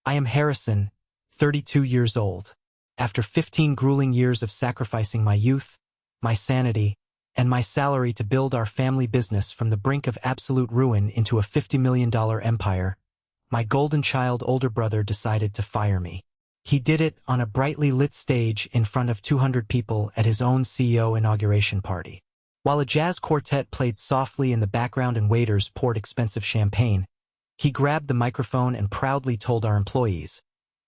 I am Harrison, 32 years old. After 15 grueling years of sacrificing my youth, my sanity, and my salary to build our family business from the brink of absolute ruin into a $50 million empire, my golden child older brother decided to fire me. He did it on a brightly lit stage in front of 200 people at his own CEO inauguration party. While a jazz quartet played softly in the background and waiters poured expensive champagne, he grabbed the microphone and proudly told our employees,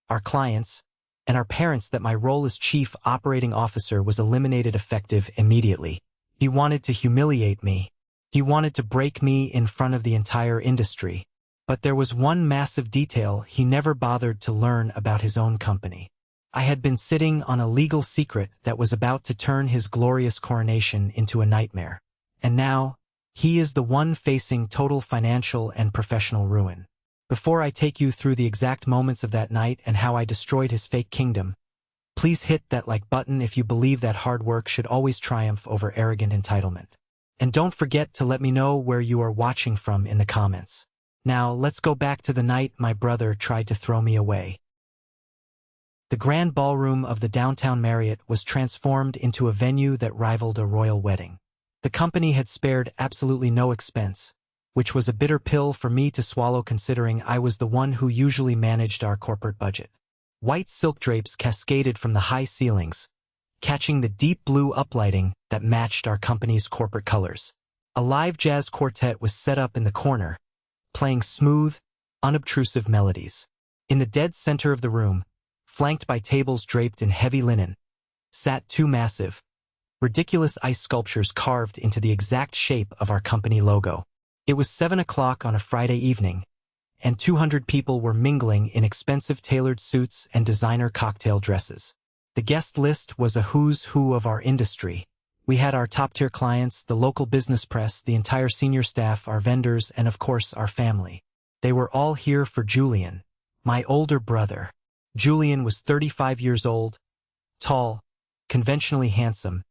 our clients, and our parents that my role as chief operating officer was eliminated effective immediately. He wanted to humiliate me. He wanted to break me in front of the entire industry. But there was one massive detail he never bothered to learn about his own company. I had been sitting on a legal secret that was about to turn his glorious coronation into a nightmare. And now, he is the one facing total financial and professional ruin. Before I take you through the exact moments of that night and how I destroyed his fake kingdom, please hit that like button if you believe that hard work should always triumph over arrogant entitlement. And don't forget to let me know where you are watching from in the comments. Now, let's go back to the night my brother tried to throw me away. The grand ballroom of the downtown Marriott was transformed into a venue that rivaled a royal wedding. The company had spared absolutely no expense, which was a bitter pill for me to swallow considering I was the one who usually managed our corporate budget. White silk drapes cascaded from the high ceilings, catching the deep blue uplighting that matched our company's corporate colors. A live jazz quartet was set up in the corner, playing smooth, unobtrusive melodies. In the dead center of the room, flanked by tables draped in heavy linen, sat two massive, ridiculous ice sculptures carved into the exact shape of our company logo. It was 7 o'clock on a Friday evening, and 200 people were mingling in expensive tailored suits and designer cocktail dresses. The guest list was a who's who of our industry. We had our top-tier clients, the local business press, the entire senior staff, our vendors, and of course our family. They were all here for Julian, my older brother. Julian was 35 years old, tall, conventionally handsome,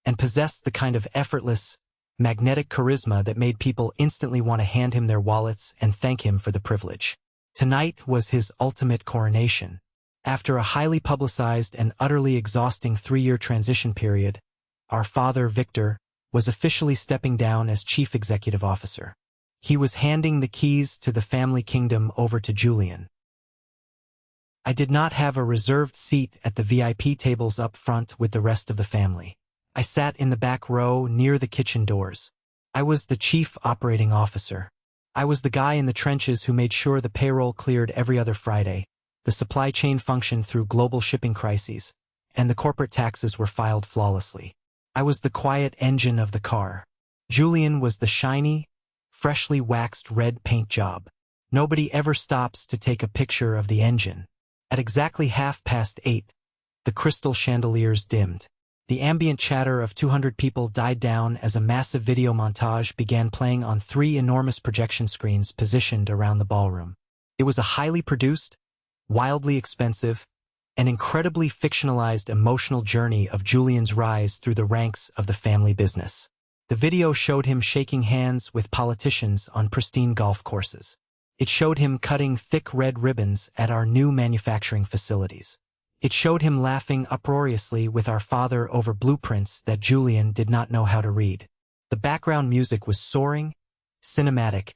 and possessed the kind of effortless, magnetic charisma that made people instantly want to hand him their wallets and thank him for the privilege. Tonight was his ultimate coronation. After a highly publicized and utterly exhausting 3-year transition period, our father, Victor, was officially stepping down as chief executive officer. He was handing the keys to the family kingdom over to Julian. I did not have a reserved seat at the VIP tables up front with the rest of the family. I sat in the back row near the kitchen doors. I was the chief operating officer. I was the guy in the trenches who made sure the payroll cleared every other Friday, the supply chain functioned through global shipping crises, and the corporate taxes were filed flawlessly. I was the quiet engine of the car. Julian was the shiny, freshly waxed red paint job. Nobody ever stops to take a picture of the engine. At exactly 8:30, the crystal chandeliers dimmed. The ambient chatter of 200 people died down as a massive video montage began playing on 3 enormous projection screens positioned around the ballroom. It was a highly produced, wildly expensive, an incredibly fictionalized emotional journey of Julian's rise through the ranks of the family business. The video showed him shaking hands with politicians on pristine golf courses. It showed him cutting thick red ribbons at our new manufacturing facilities. It showed him laughing uproariously with our father over blueprints that Julian did not know how to read. The background music was soaring, cinematic,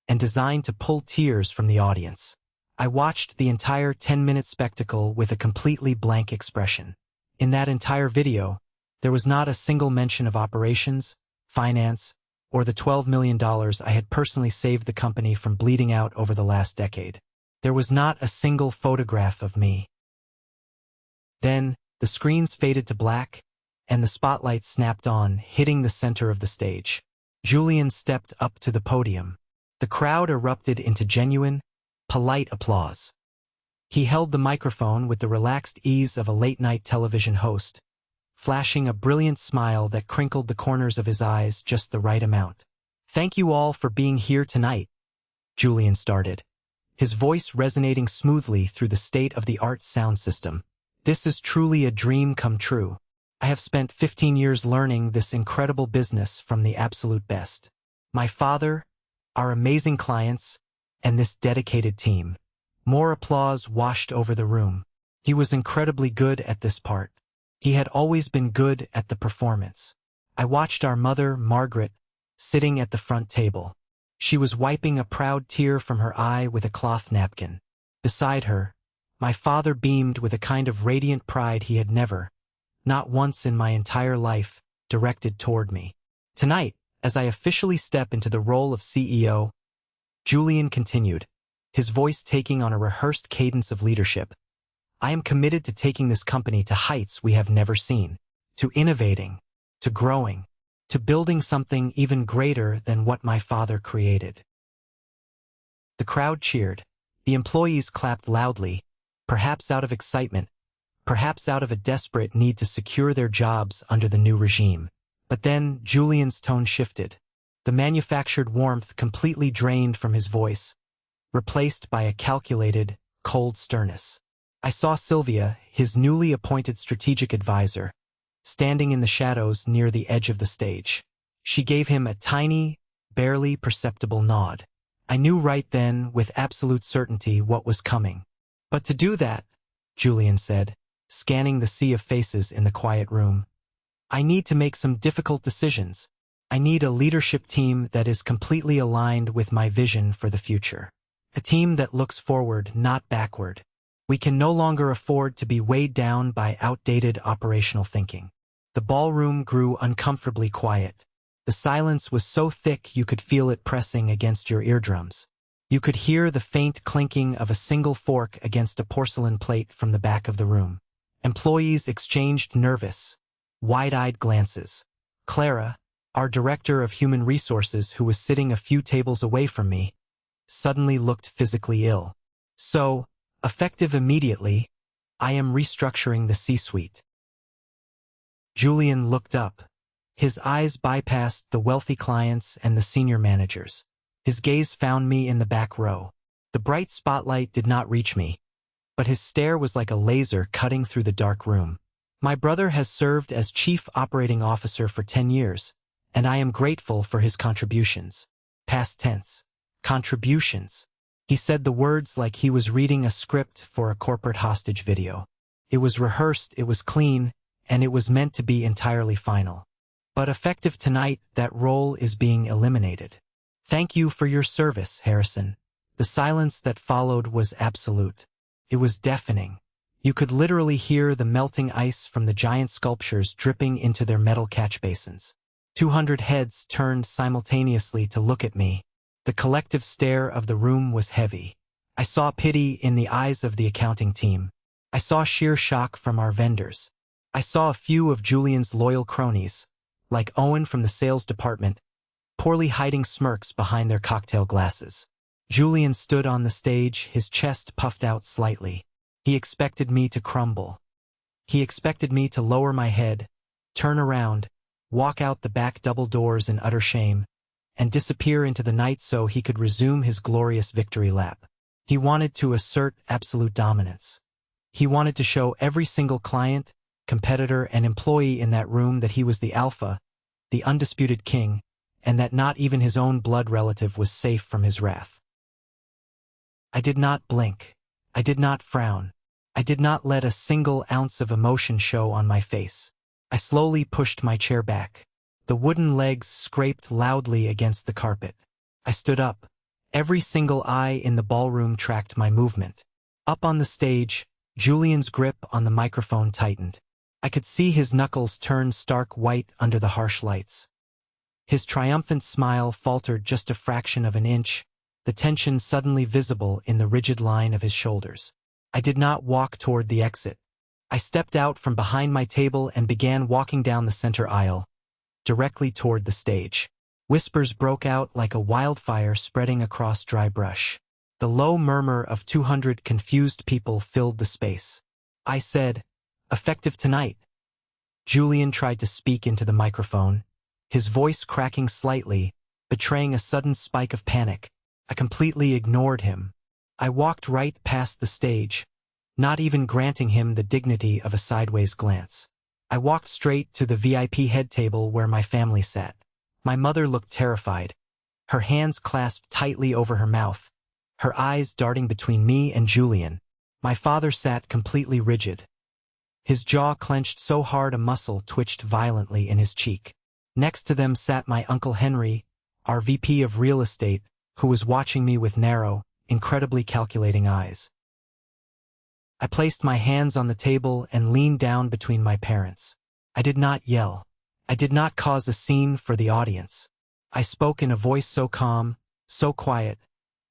and designed to pull tears from the audience. I watched the entire 10-minute spectacle with a completely blank expression. In that entire video, there was not a single mention of operations, finance, or the $12 million I had personally saved the company from bleeding out over the last decade. There was not a single photograph of me. Then, the screens faded to black, and the spotlight snapped on, hitting the center of the stage. Julian stepped up to the podium. The crowd erupted into genuine, polite applause. He held the microphone with the relaxed ease of a late-night television host, flashing a brilliant smile that crinkled the corners of his eyes just the right amount. "Thank you all for being here tonight," Julian started, his voice resonating smoothly through the state-of-the-art sound system. "This is truly a dream come true. I have spent 15 years learning this incredible business from the absolute best. My father, our amazing clients, and this dedicated team. More applause washed over the room. He was incredibly good at this part. He had always been good at the performance. I watched our mother, Margaret, sitting at the front table. She was wiping a proud tear from her eye with a cloth napkin. Beside her, my father beamed with a kind of radiant pride he had never, not once in my entire life, directed toward me. Tonight, as I officially step into the role of CEO, Julian continued, his voice taking on a rehearsed cadence of leadership, I am committed to taking this company to heights we have never seen, to innovating, to growing, to building something even greater than what my father created. The crowd cheered. The employees clapped loudly, perhaps out of excitement, perhaps out of a desperate need to secure their jobs under the new regime. But then Julian's tone shifted. The manufactured warmth completely drained from his voice, replaced by a calculated, cold sternness. I saw Sylvia, his newly appointed strategic advisor, standing in the shadows near the edge of the stage. She gave him a tiny, barely perceptible nod. I knew right then, with absolute certainty, what was coming. But to do that, Julian said, scanning the sea of faces in the quiet room, I need to make some difficult decisions. I need a leadership team that is completely aligned with my vision for the future. A team that looks forward, not backward. We can no longer afford to be weighed down by outdated operational thinking. The ballroom grew uncomfortably quiet. The silence was so thick you could feel it pressing against your eardrums. You could hear the faint clinking of a single fork against a porcelain plate from the back of the room. Employees exchanged nervous, wide-eyed glances. Clara, our director of human resources who was sitting a few tables away from me, suddenly looked physically ill. So, effective immediately, I am restructuring the C-suite. Julian looked up. His eyes bypassed the wealthy clients and the senior managers. His gaze found me in the back row. The bright spotlight did not reach me, but his stare was like a laser cutting through the dark room. My brother has served as Chief Operating Officer for 10 years, and I am grateful for his contributions. Past tense. Contributions. He said the words like he was reading a script for a corporate hostage video. It was rehearsed, it was clean, and it was meant to be entirely final. But effective tonight, that role is being eliminated. Thank you for your service, Harrison. The silence that followed was absolute. It was deafening. You could literally hear the melting ice from the giant sculptures dripping into their metal catch basins. 200 heads turned simultaneously to look at me. The collective stare of the room was heavy. I saw pity in the eyes of the accounting team. I saw sheer shock from our vendors. I saw a few of Julian's loyal cronies, like Owen from the sales department, poorly hiding smirks behind their cocktail glasses. Julian stood on the stage, his chest puffed out slightly. He expected me to crumble. He expected me to lower my head, turn around, walk out the back double doors in utter shame, and disappear into the night so he could resume his glorious victory lap. He wanted to assert absolute dominance. He wanted to show every single client, competitor, and employee in that room that he was the alpha, the undisputed king, and that not even his own blood relative was safe from his wrath. I did not blink. I did not frown. I did not let a single ounce of emotion show on my face. I slowly pushed my chair back. The wooden legs scraped loudly against the carpet. I stood up. Every single eye in the ballroom tracked my movement. Up on the stage, Julian's grip on the microphone tightened. I could see his knuckles turn stark white under the harsh lights. His triumphant smile faltered just a fraction of an inch, the tension suddenly visible in the rigid line of his shoulders. I did not walk toward the exit. I stepped out from behind my table and began walking down the center aisle, directly toward the stage. Whispers broke out like a wildfire spreading across dry brush. The low murmur of 200 confused people filled the space. I said, "Effective tonight." Julian tried to speak into the microphone, his voice cracking slightly, betraying a sudden spike of panic. I completely ignored him. I walked right past the stage, not even granting him the dignity of a sideways glance. I walked straight to the VIP head table where my family sat. My mother looked terrified, her hands clasped tightly over her mouth, her eyes darting between me and Julian. My father sat completely rigid. His jaw clenched so hard a muscle twitched violently in his cheek. Next to them sat my Uncle Henry, our VP of real estate, who was watching me with narrow, incredibly calculating eyes. I placed my hands on the table and leaned down between my parents. I did not yell. I did not cause a scene for the audience. I spoke in a voice so calm, so quiet,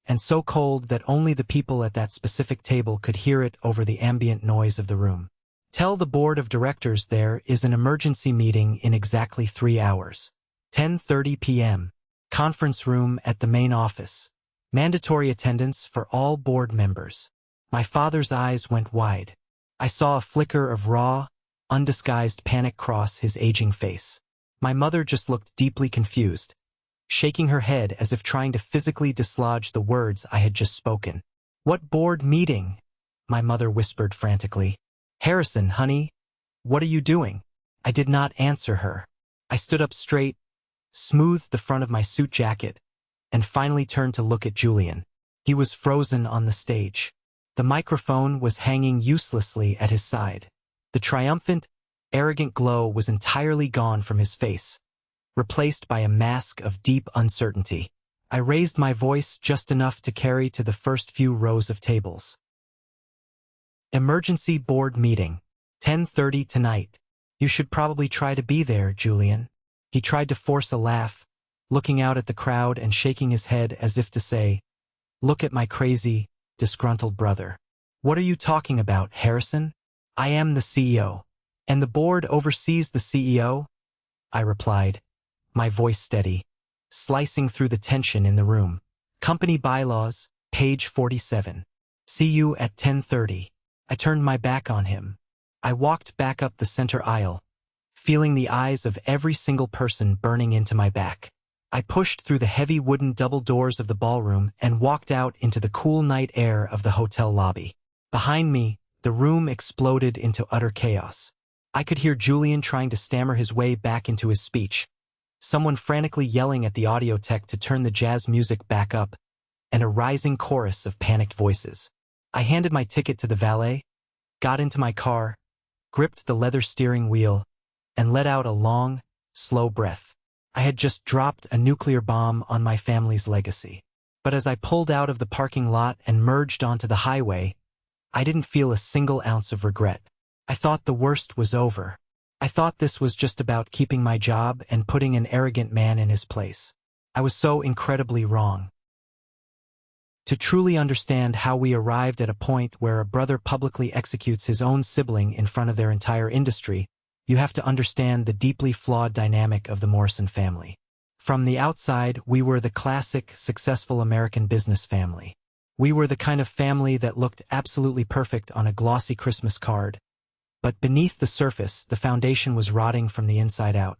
and so cold that only the people at that specific table could hear it over the ambient noise of the room. Tell the board of directors there is an emergency meeting in exactly 3 hours. 10:30 p.m. Conference room at the main office. Mandatory attendance for all board members. My father's eyes went wide. I saw a flicker of raw, undisguised panic cross his aging face. My mother just looked deeply confused, shaking her head as if trying to physically dislodge the words I had just spoken. "What board meeting?" my mother whispered frantically. "Harrison, honey, what are you doing?" I did not answer her. I stood up straight, smoothed the front of my suit jacket, and finally turned to look at Julian. He was frozen on the stage. The microphone was hanging uselessly at his side. The triumphant, arrogant glow was entirely gone from his face, replaced by a mask of deep uncertainty. I raised my voice just enough to carry to the first few rows of tables. "Emergency board meeting. 10:30 tonight. You should probably try to be there, Julian." He tried to force a laugh, looking out at the crowd and shaking his head as if to say, "Look at my crazy, disgruntled brother." "What are you talking about, Harrison? I am the CEO. And the board oversees the CEO?" I replied, my voice steady, slicing through the tension in the room. "Company bylaws, page 47. See you at 10:30. I turned my back on him. I walked back up the center aisle, feeling the eyes of every single person burning into my back. I pushed through the heavy wooden double doors of the ballroom and walked out into the cool night air of the hotel lobby. Behind me, the room exploded into utter chaos. I could hear Julian trying to stammer his way back into his speech, someone frantically yelling at the audio tech to turn the jazz music back up, and a rising chorus of panicked voices. I handed my ticket to the valet, got into my car, gripped the leather steering wheel, and let out a long, slow breath. I had just dropped a nuclear bomb on my family's legacy. But as I pulled out of the parking lot and merged onto the highway, I didn't feel a single ounce of regret. I thought the worst was over. I thought this was just about keeping my job and putting an arrogant man in his place. I was so incredibly wrong. To truly understand how we arrived at a point where a brother publicly executes his own sibling in front of their entire industry, you have to understand the deeply flawed dynamic of the Morrison family. From the outside, we were the classic, successful American business family. We were the kind of family that looked absolutely perfect on a glossy Christmas card. But beneath the surface, the foundation was rotting from the inside out.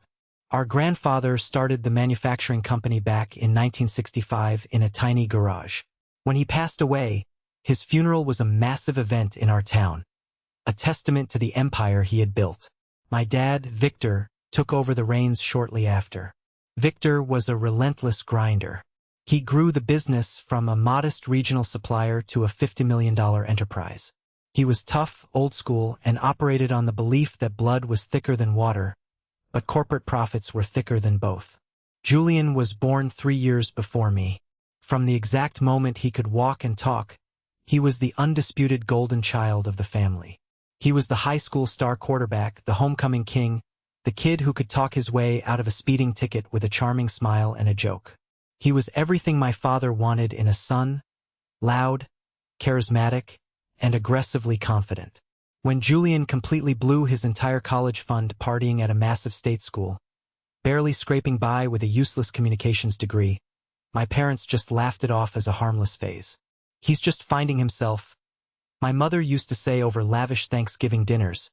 Our grandfather started the manufacturing company back in 1965 in a tiny garage. When he passed away, his funeral was a massive event in our town, a testament to the empire he had built. My dad, Victor, took over the reins shortly after. Victor was a relentless grinder. He grew the business from a modest regional supplier to a $50 million enterprise. He was tough, old school, and operated on the belief that blood was thicker than water, but corporate profits were thicker than both. Julian was born 3 years before me. From the exact moment he could walk and talk, he was the undisputed golden child of the family. He was the high school star quarterback, the homecoming king, the kid who could talk his way out of a speeding ticket with a charming smile and a joke. He was everything my father wanted in a son: loud, charismatic, and aggressively confident. When Julian completely blew his entire college fund partying at a massive state school, barely scraping by with a useless communications degree, my parents just laughed it off as a harmless phase. "He's just finding himself," my mother used to say over lavish Thanksgiving dinners,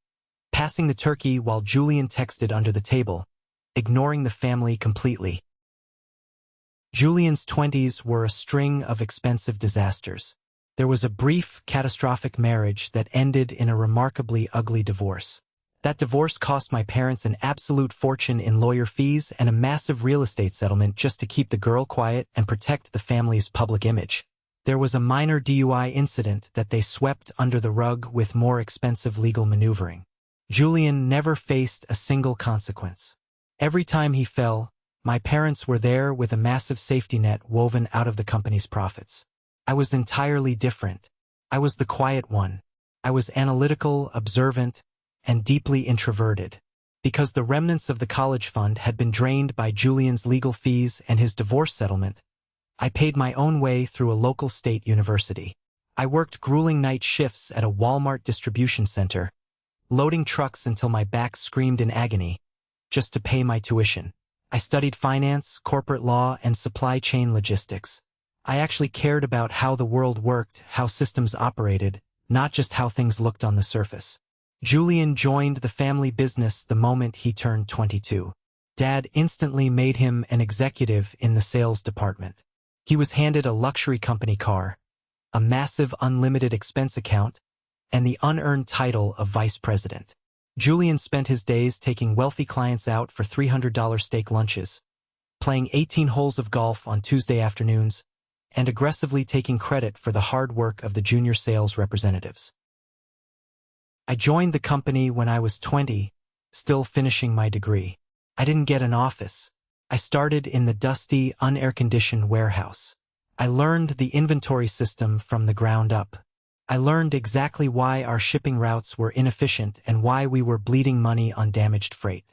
passing the turkey while Julian texted under the table, ignoring the family completely. Julian's 20s were a string of expensive disasters. There was a brief, catastrophic marriage that ended in a remarkably ugly divorce. That divorce cost my parents an absolute fortune in lawyer fees and a massive real estate settlement just to keep the girl quiet and protect the family's public image. There was a minor DUI incident that they swept under the rug with more expensive legal maneuvering. Julian never faced a single consequence. Every time he fell, my parents were there with a massive safety net woven out of the company's profits. I was entirely different. I was the quiet one. I was analytical, observant, and deeply introverted. Because the remnants of the college fund had been drained by Julian's legal fees and his divorce settlement, I paid my own way through a local state university. I worked grueling night shifts at a Walmart distribution center, loading trucks until my back screamed in agony, just to pay my tuition. I studied finance, corporate law, and supply chain logistics. I actually cared about how the world worked, how systems operated, not just how things looked on the surface. Julian joined the family business the moment he turned 22. Dad instantly made him an executive in the sales department. He was handed a luxury company car, a massive unlimited expense account, and the unearned title of vice president. Julian spent his days taking wealthy clients out for $300 steak lunches, playing 18 holes of golf on Tuesday afternoons, and aggressively taking credit for the hard work of the junior sales representatives. I joined the company when I was 20, still finishing my degree. I didn't get an office. I started in the dusty, unair-conditioned warehouse. I learned the inventory system from the ground up. I learned exactly why our shipping routes were inefficient and why we were bleeding money on damaged freight.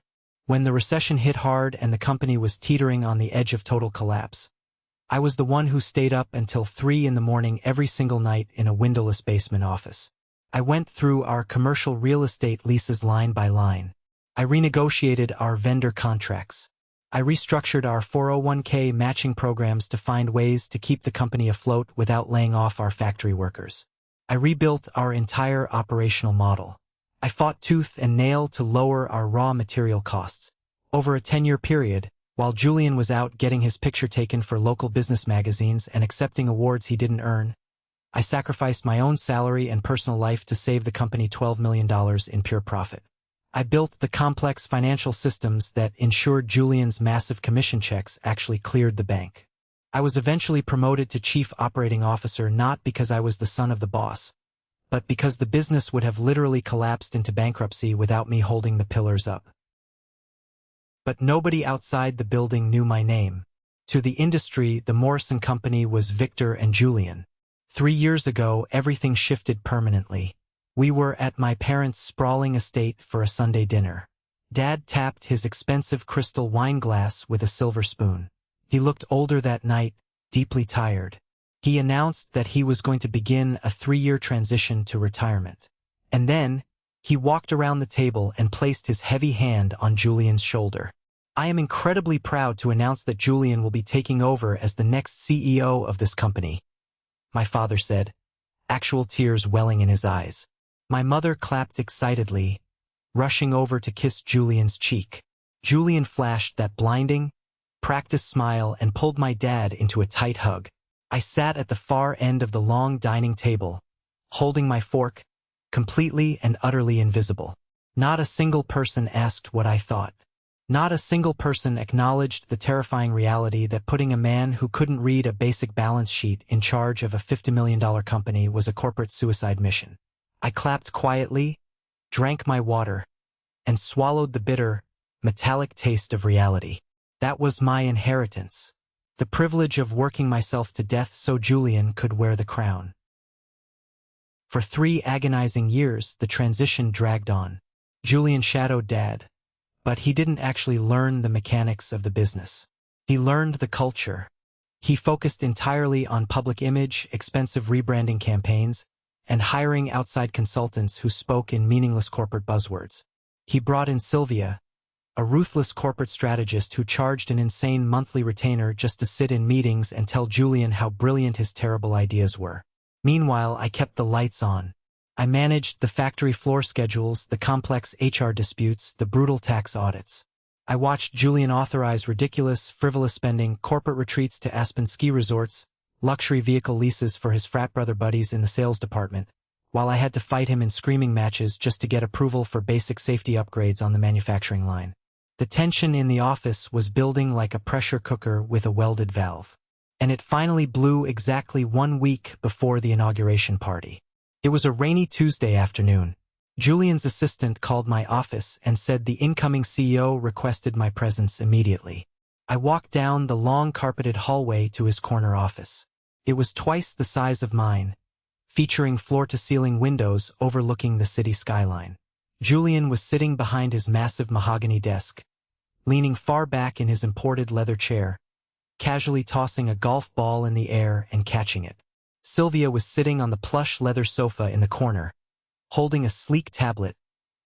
When the recession hit hard and the company was teetering on the edge of total collapse, I was the one who stayed up until 3 a.m. every single night in a windowless basement office. I went through our commercial real estate leases line by line. I renegotiated our vendor contracts. I restructured our 401k matching programs to find ways to keep the company afloat without laying off our factory workers. I rebuilt our entire operational model. I fought tooth and nail to lower our raw material costs. Over a 10-year period, while Julian was out getting his picture taken for local business magazines and accepting awards he didn't earn, I sacrificed my own salary and personal life to save the company $12 million in pure profit. I built the complex financial systems that ensured Julian's massive commission checks actually cleared the bank. I was eventually promoted to chief operating officer not because I was the son of the boss, but because the business would have literally collapsed into bankruptcy without me holding the pillars up. But nobody outside the building knew my name. To the industry, the Morrison Company was Victor and Julian. 3 years ago, everything shifted permanently. We were at my parents' sprawling estate for a Sunday dinner. Dad tapped his expensive crystal wine glass with a silver spoon. He looked older that night, deeply tired. He announced that he was going to begin a 3-year transition to retirement. And then, he walked around the table and placed his heavy hand on Julian's shoulder. I am incredibly proud to announce that Julian will be taking over as the next CEO of this company, my father said, actual tears welling in his eyes. My mother clapped excitedly, rushing over to kiss Julian's cheek. Julian flashed that blinding, practiced smile and pulled my dad into a tight hug. I sat at the far end of the long dining table, holding my fork, completely and utterly invisible. Not a single person asked what I thought. Not a single person acknowledged the terrifying reality that putting a man who couldn't read a basic balance sheet in charge of a $50 million company was a corporate suicide mission. I clapped quietly, drank my water, and swallowed the bitter, metallic taste of reality. That was my inheritance, the privilege of working myself to death so Julian could wear the crown. For 3 agonizing years, the transition dragged on. Julian shadowed Dad, but he didn't actually learn the mechanics of the business. He learned the culture. He focused entirely on public image, expensive rebranding campaigns, and hiring outside consultants who spoke in meaningless corporate buzzwords. He brought in Sylvia, a ruthless corporate strategist who charged an insane monthly retainer just to sit in meetings and tell Julian how brilliant his terrible ideas were. Meanwhile, I kept the lights on. I managed the factory floor schedules, the complex HR disputes, the brutal tax audits. I watched Julian authorize ridiculous, frivolous spending, corporate retreats to Aspen ski resorts, luxury vehicle leases for his frat brother buddies in the sales department, while I had to fight him in screaming matches just to get approval for basic safety upgrades on the manufacturing line. The tension in the office was building like a pressure cooker with a welded valve. and it finally blew exactly 1 week before the inauguration party. It was a rainy Tuesday afternoon. Julian's assistant called my office and said the incoming CEO requested my presence immediately. I walked down the long carpeted hallway to his corner office. It was twice the size of mine, featuring floor-to-ceiling windows overlooking the city skyline. Julian was sitting behind his massive mahogany desk, leaning far back in his imported leather chair, casually tossing a golf ball in the air and catching it. Sylvia was sitting on the plush leather sofa in the corner, holding a sleek tablet,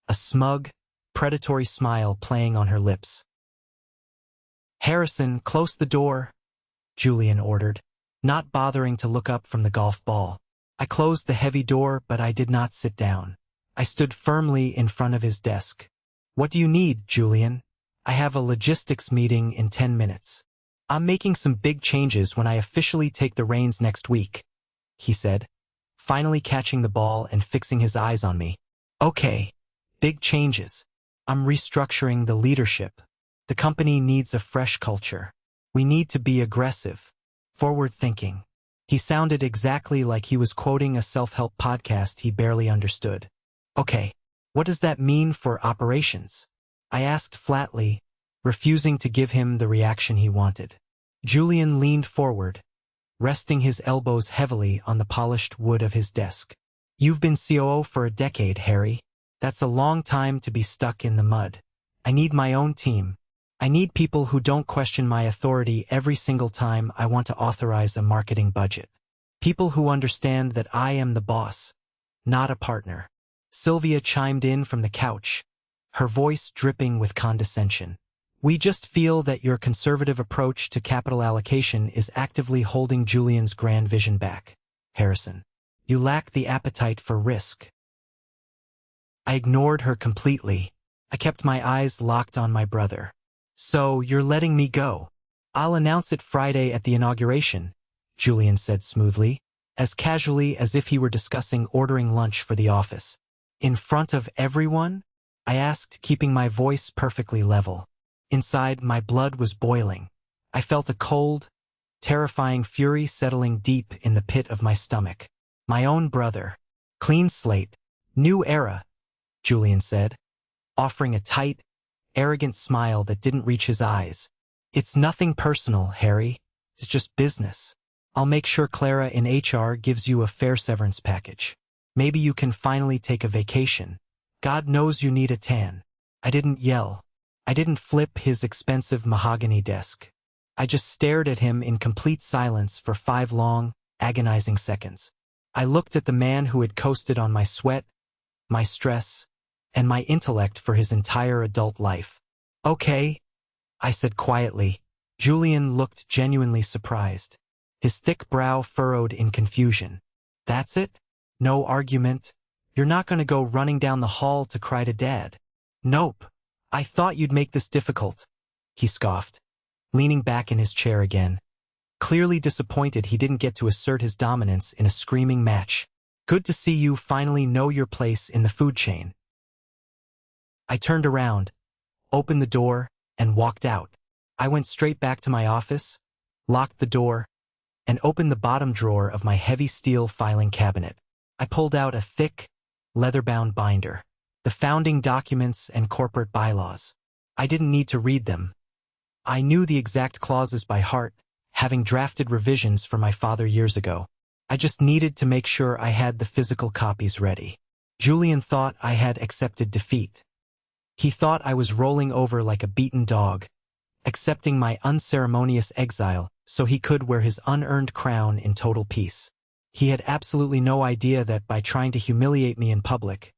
a smug, predatory smile playing on her lips. "Harrison, close the door," Julian ordered, not bothering to look up from the golf ball. I closed the heavy door, but I did not sit down. I stood firmly in front of his desk. "What do you need, Julian?" "I have a logistics meeting in 10 minutes. I'm making some big changes when I officially take the reins next week," he said, finally catching the ball and fixing his eyes on me. "Okay, big changes. I'm restructuring the leadership. The company needs a fresh culture. We need to be aggressive, forward-thinking." He sounded exactly like he was quoting a self-help podcast he barely understood. "Okay, what does that mean for operations?" I asked flatly, refusing to give him the reaction he wanted. Julian leaned forward, resting his elbows heavily on the polished wood of his desk. "You've been COO for a decade, Harry. That's a long time to be stuck in the mud. I need my own team. I need people who don't question my authority every single time I want to authorize a marketing budget. People who understand that I am the boss, not a partner." Sylvia chimed in from the couch, her voice dripping with condescension. "We just feel that your conservative approach to capital allocation is actively holding Julian's grand vision back, Harrison. You lack the appetite for risk." I ignored her completely. I kept my eyes locked on my brother. "So you're letting me go?" "I'll announce it Friday at the inauguration," Julian said smoothly, as casually as if he were discussing ordering lunch for the office. "In front of everyone?" I asked, keeping my voice perfectly level. Inside, my blood was boiling. I felt a cold, terrifying fury settling deep in the pit of my stomach. My own brother. "Clean slate. New era," Julian said, offering a tight, arrogant smile that didn't reach his eyes. "It's nothing personal, Harry. It's just business. I'll make sure Clara in HR gives you a fair severance package. Maybe you can finally take a vacation. God knows you need a tan." I didn't yell. I didn't flip his expensive mahogany desk. I just stared at him in complete silence for 5 long, agonizing seconds. I looked at the man who had coasted on my sweat, my stress, and my intellect for his entire adult life. "Okay," I said quietly. Julian looked genuinely surprised, his thick brow furrowed in confusion. "That's it? No argument? You're not going to go running down the hall to cry to Dad?" "Nope. I thought you'd make this difficult," he scoffed, leaning back in his chair again, clearly disappointed he didn't get to assert his dominance in a screaming match. "Good to see you finally know your place in the food chain." I turned around, opened the door, and walked out. I went straight back to my office, locked the door, and opened the bottom drawer of my heavy steel filing cabinet. I pulled out a thick, leather-bound binder, the founding documents and corporate bylaws. I didn't need to read them. I knew the exact clauses by heart, having drafted revisions for my father years ago. I just needed to make sure I had the physical copies ready. Julian thought I had accepted defeat. He thought I was rolling over like a beaten dog, accepting my unceremonious exile so he could wear his unearned crown in total peace. He had absolutely no idea that by trying to humiliate me in public,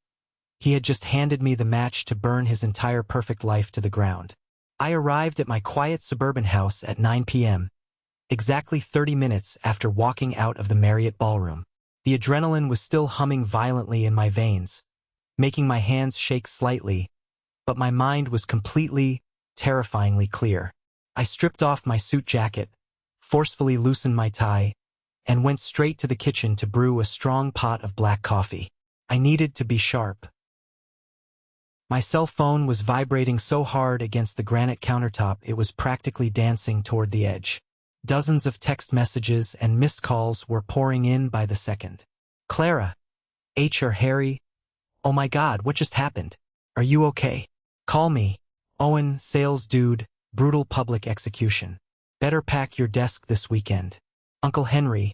he had just handed me the match to burn his entire perfect life to the ground. I arrived at my quiet suburban house at 9 p.m., exactly 30 minutes after walking out of the Marriott ballroom. The adrenaline was still humming violently in my veins, making my hands shake slightly, but my mind was completely, terrifyingly clear. I stripped off my suit jacket, forcefully loosened my tie, and went straight to the kitchen to brew a strong pot of black coffee. I needed to be sharp. My cell phone was vibrating so hard against the granite countertop it was practically dancing toward the edge. Dozens of text messages and missed calls were pouring in by the second. Clara, H. or Harry, oh my God, what just happened? Are you okay? Call me. Owen, sales dude, brutal public execution. Better pack your desk this weekend. Uncle Henry,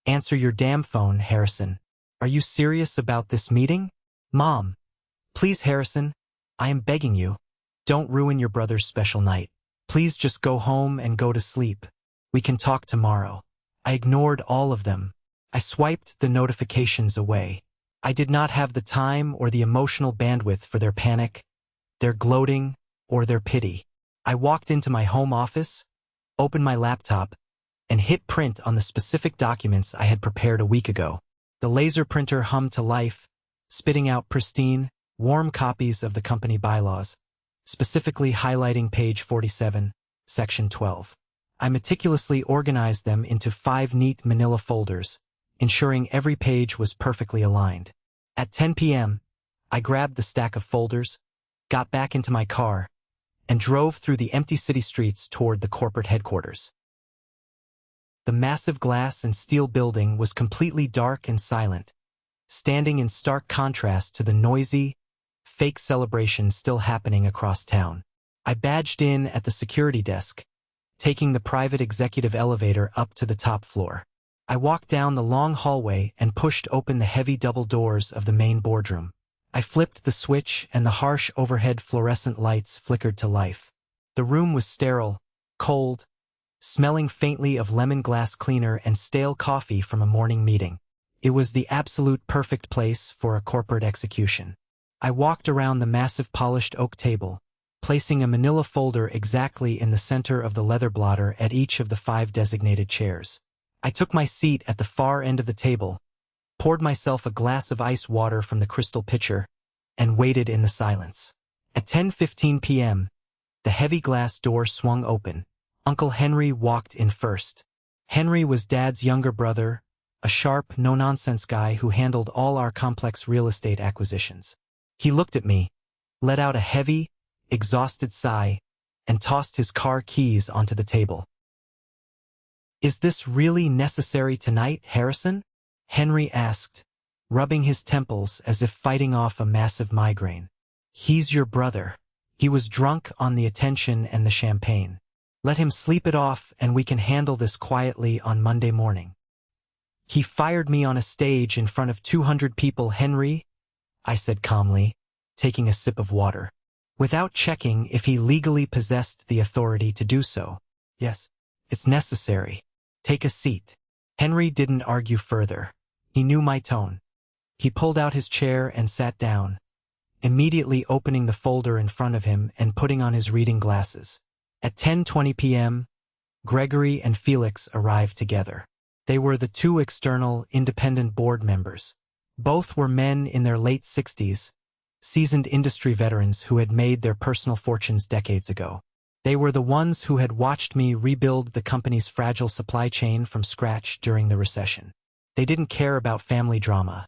answer your damn phone, Harrison. Are you serious about this meeting? Mom, please, Harrison, I am begging you. Don't ruin your brother's special night. Please just go home and go to sleep. We can talk tomorrow. I ignored all of them. I swiped the notifications away. I did not have the time or the emotional bandwidth for their panic, their gloating, or their pity. I walked into my home office, opened my laptop, and hit print on the specific documents I had prepared a week ago. The laser printer hummed to life, spitting out pristine, warm copies of the company bylaws, specifically highlighting page 47, section 12. I meticulously organized them into 5 neat manila folders, ensuring every page was perfectly aligned. At 10 p.m., I grabbed the stack of folders, got back into my car, and drove through the empty city streets toward the corporate headquarters. The massive glass and steel building was completely dark and silent, standing in stark contrast to the noisy, fake celebrations still happening across town. I badged in at the security desk, taking the private executive elevator up to the top floor. I walked down the long hallway and pushed open the heavy double doors of the main boardroom. I flipped the switch and the harsh overhead fluorescent lights flickered to life. The room was sterile, cold, smelling faintly of lemongrass cleaner and stale coffee from a morning meeting. It was the absolute perfect place for a corporate execution. I walked around the massive polished oak table, placing a manila folder exactly in the center of the leather blotter at each of the 5 designated chairs. I took my seat at the far end of the table, poured myself a glass of ice water from the crystal pitcher, and waited in the silence. At 10:15 p.m., the heavy glass door swung open. Uncle Henry walked in first. Henry was Dad's younger brother, a sharp, no-nonsense guy who handled all our complex real estate acquisitions. He looked at me, let out a heavy, exhausted sigh, and tossed his car keys onto the table. "Is this really necessary tonight, Harrison?" Henry asked, rubbing his temples as if fighting off a massive migraine. "He's your brother. He was drunk on the attention and the champagne. Let him sleep it off and we can handle this quietly on Monday morning." "He fired me on a stage in front of 200 people, Henry," I said calmly, taking a sip of water, without checking if he legally possessed the authority to do so. "Yes, it's necessary. Take a seat." Henry didn't argue further. He knew my tone. He pulled out his chair and sat down, immediately opening the folder in front of him and putting on his reading glasses. At 10:20 p.m., Gregory and Felix arrived together. They were the 2 external, independent board members. Both were men in their late 60s, seasoned industry veterans who had made their personal fortunes decades ago. They were the ones who had watched me rebuild the company's fragile supply chain from scratch during the recession. They didn't care about family drama.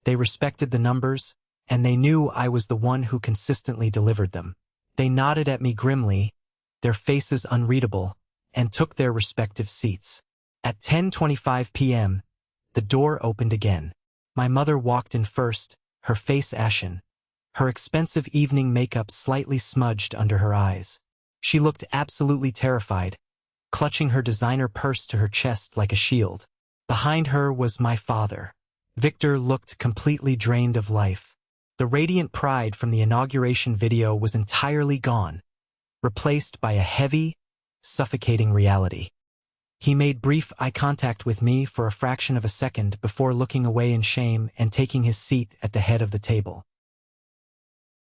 They respected the numbers, and they knew I was the one who consistently delivered them. They nodded at me grimly, their faces unreadable, and took their respective seats. At 10:25 p.m., the door opened again. My mother walked in first, her face ashen, her expensive evening makeup slightly smudged under her eyes. She looked absolutely terrified, clutching her designer purse to her chest like a shield. Behind her was my father. Victor looked completely drained of life. The radiant pride from the inauguration video was entirely gone, replaced by a heavy, suffocating reality. He made brief eye contact with me for a fraction of a second before looking away in shame and taking his seat at the head of the table.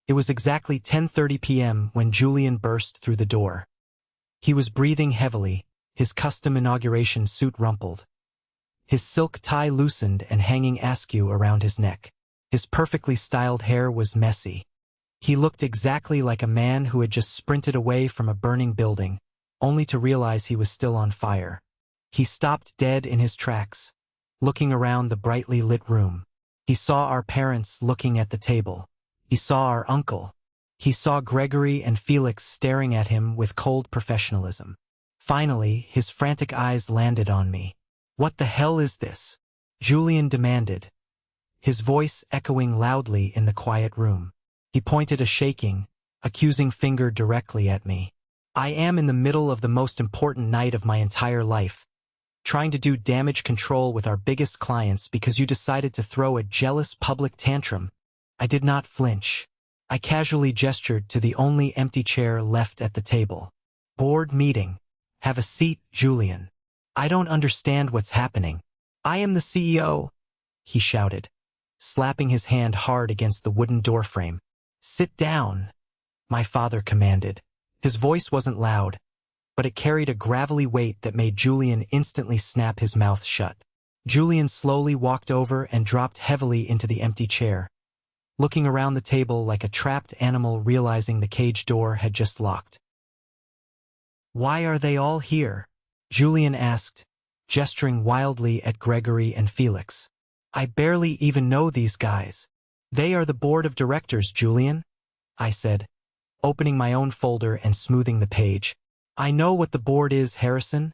It was exactly 10:30 p.m. when Julian burst through the door. He was breathing heavily, his custom inauguration suit rumpled, his silk tie loosened and hanging askew around his neck. His perfectly styled hair was messy. He looked exactly like a man who had just sprinted away from a burning building, only to realize he was still on fire. He stopped dead in his tracks, looking around the brightly lit room. He saw our parents looking at the table. He saw our uncle. He saw Gregory and Felix staring at him with cold professionalism. Finally, his frantic eyes landed on me. "What the hell is this?" Julian demanded, his voice echoing loudly in the quiet room. He pointed a shaking, accusing finger directly at me. "I am in the middle of the most important night of my entire life, trying to do damage control with our biggest clients because you decided to throw a jealous public tantrum." I did not flinch. I casually gestured to the only empty chair left at the table. "Board meeting. Have a seat, Julian. I don't understand what's happening." "I am the CEO," he shouted, slapping his hand hard against the wooden doorframe. "Sit down," my father commanded. His voice wasn't loud, but it carried a gravelly weight that made Julian instantly snap his mouth shut. Julian slowly walked over and dropped heavily into the empty chair, looking around the table like a trapped animal realizing the cage door had just locked. "Why are they all here?" Julian asked, gesturing wildly at Gregory and Felix. "I barely even know these guys." "They are the board of directors, Julian," I said, opening my own folder and smoothing the page. "I know what the board is, Harrison,"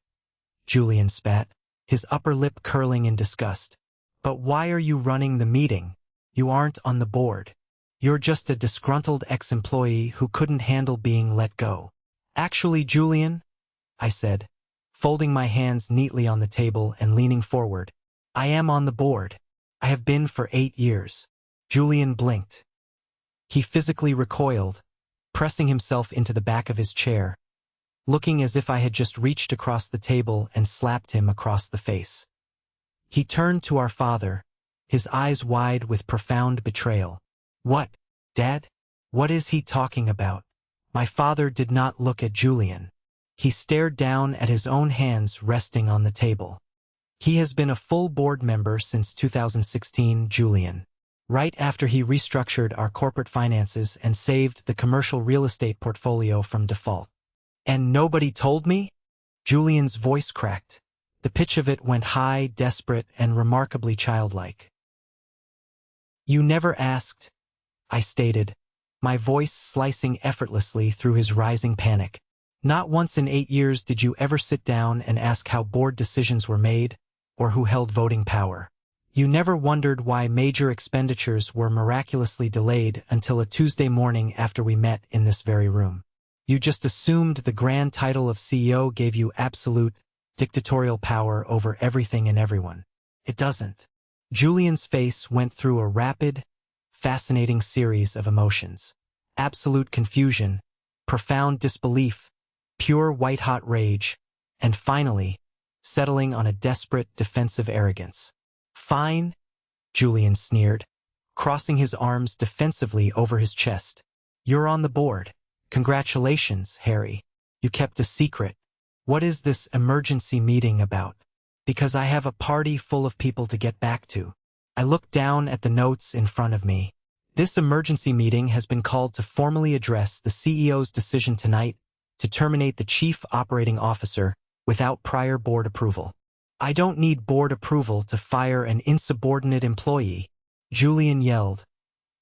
Julian spat, his upper lip curling in disgust. "But why are you running the meeting? You aren't on the board. You're just a disgruntled ex-employee who couldn't handle being let go." "Actually, Julian," I said, folding my hands neatly on the table and leaning forward, "I am on the board. I have been for 8 years. Julian blinked. He physically recoiled, pressing himself into the back of his chair, looking as if I had just reached across the table and slapped him across the face. He turned to our father, his eyes wide with profound betrayal. "What, Dad? What is he talking about?" My father did not look at Julian. He stared down at his own hands resting on the table. "He has been a full board member since 2016, Julian. Right after he restructured our corporate finances and saved the commercial real estate portfolio from default." "And nobody told me?" Julian's voice cracked. The pitch of it went high, desperate, and remarkably childlike. "You never asked," I stated, my voice slicing effortlessly through his rising panic. "Not once in 8 years did you ever sit down and ask how board decisions were made, or who held voting power. You never wondered why major expenditures were miraculously delayed until a Tuesday morning after we met in this very room. You just assumed the grand title of CEO gave you absolute, dictatorial power over everything and everyone. It doesn't." Julian's face went through a rapid, fascinating series of emotions. Absolute confusion, profound disbelief, pure white-hot rage, and finally, settling on a desperate, defensive arrogance. "Fine," Julian sneered, crossing his arms defensively over his chest. "You're on the board. Congratulations, Harry. You kept a secret. What is this emergency meeting about?" "Because I have a party full of people to get back to." I looked down at the notes in front of me. "This emergency meeting has been called to formally address the CEO's decision tonight to terminate the Chief Operating Officer without prior board approval." "I don't need board approval to fire an insubordinate employee," Julian yelled,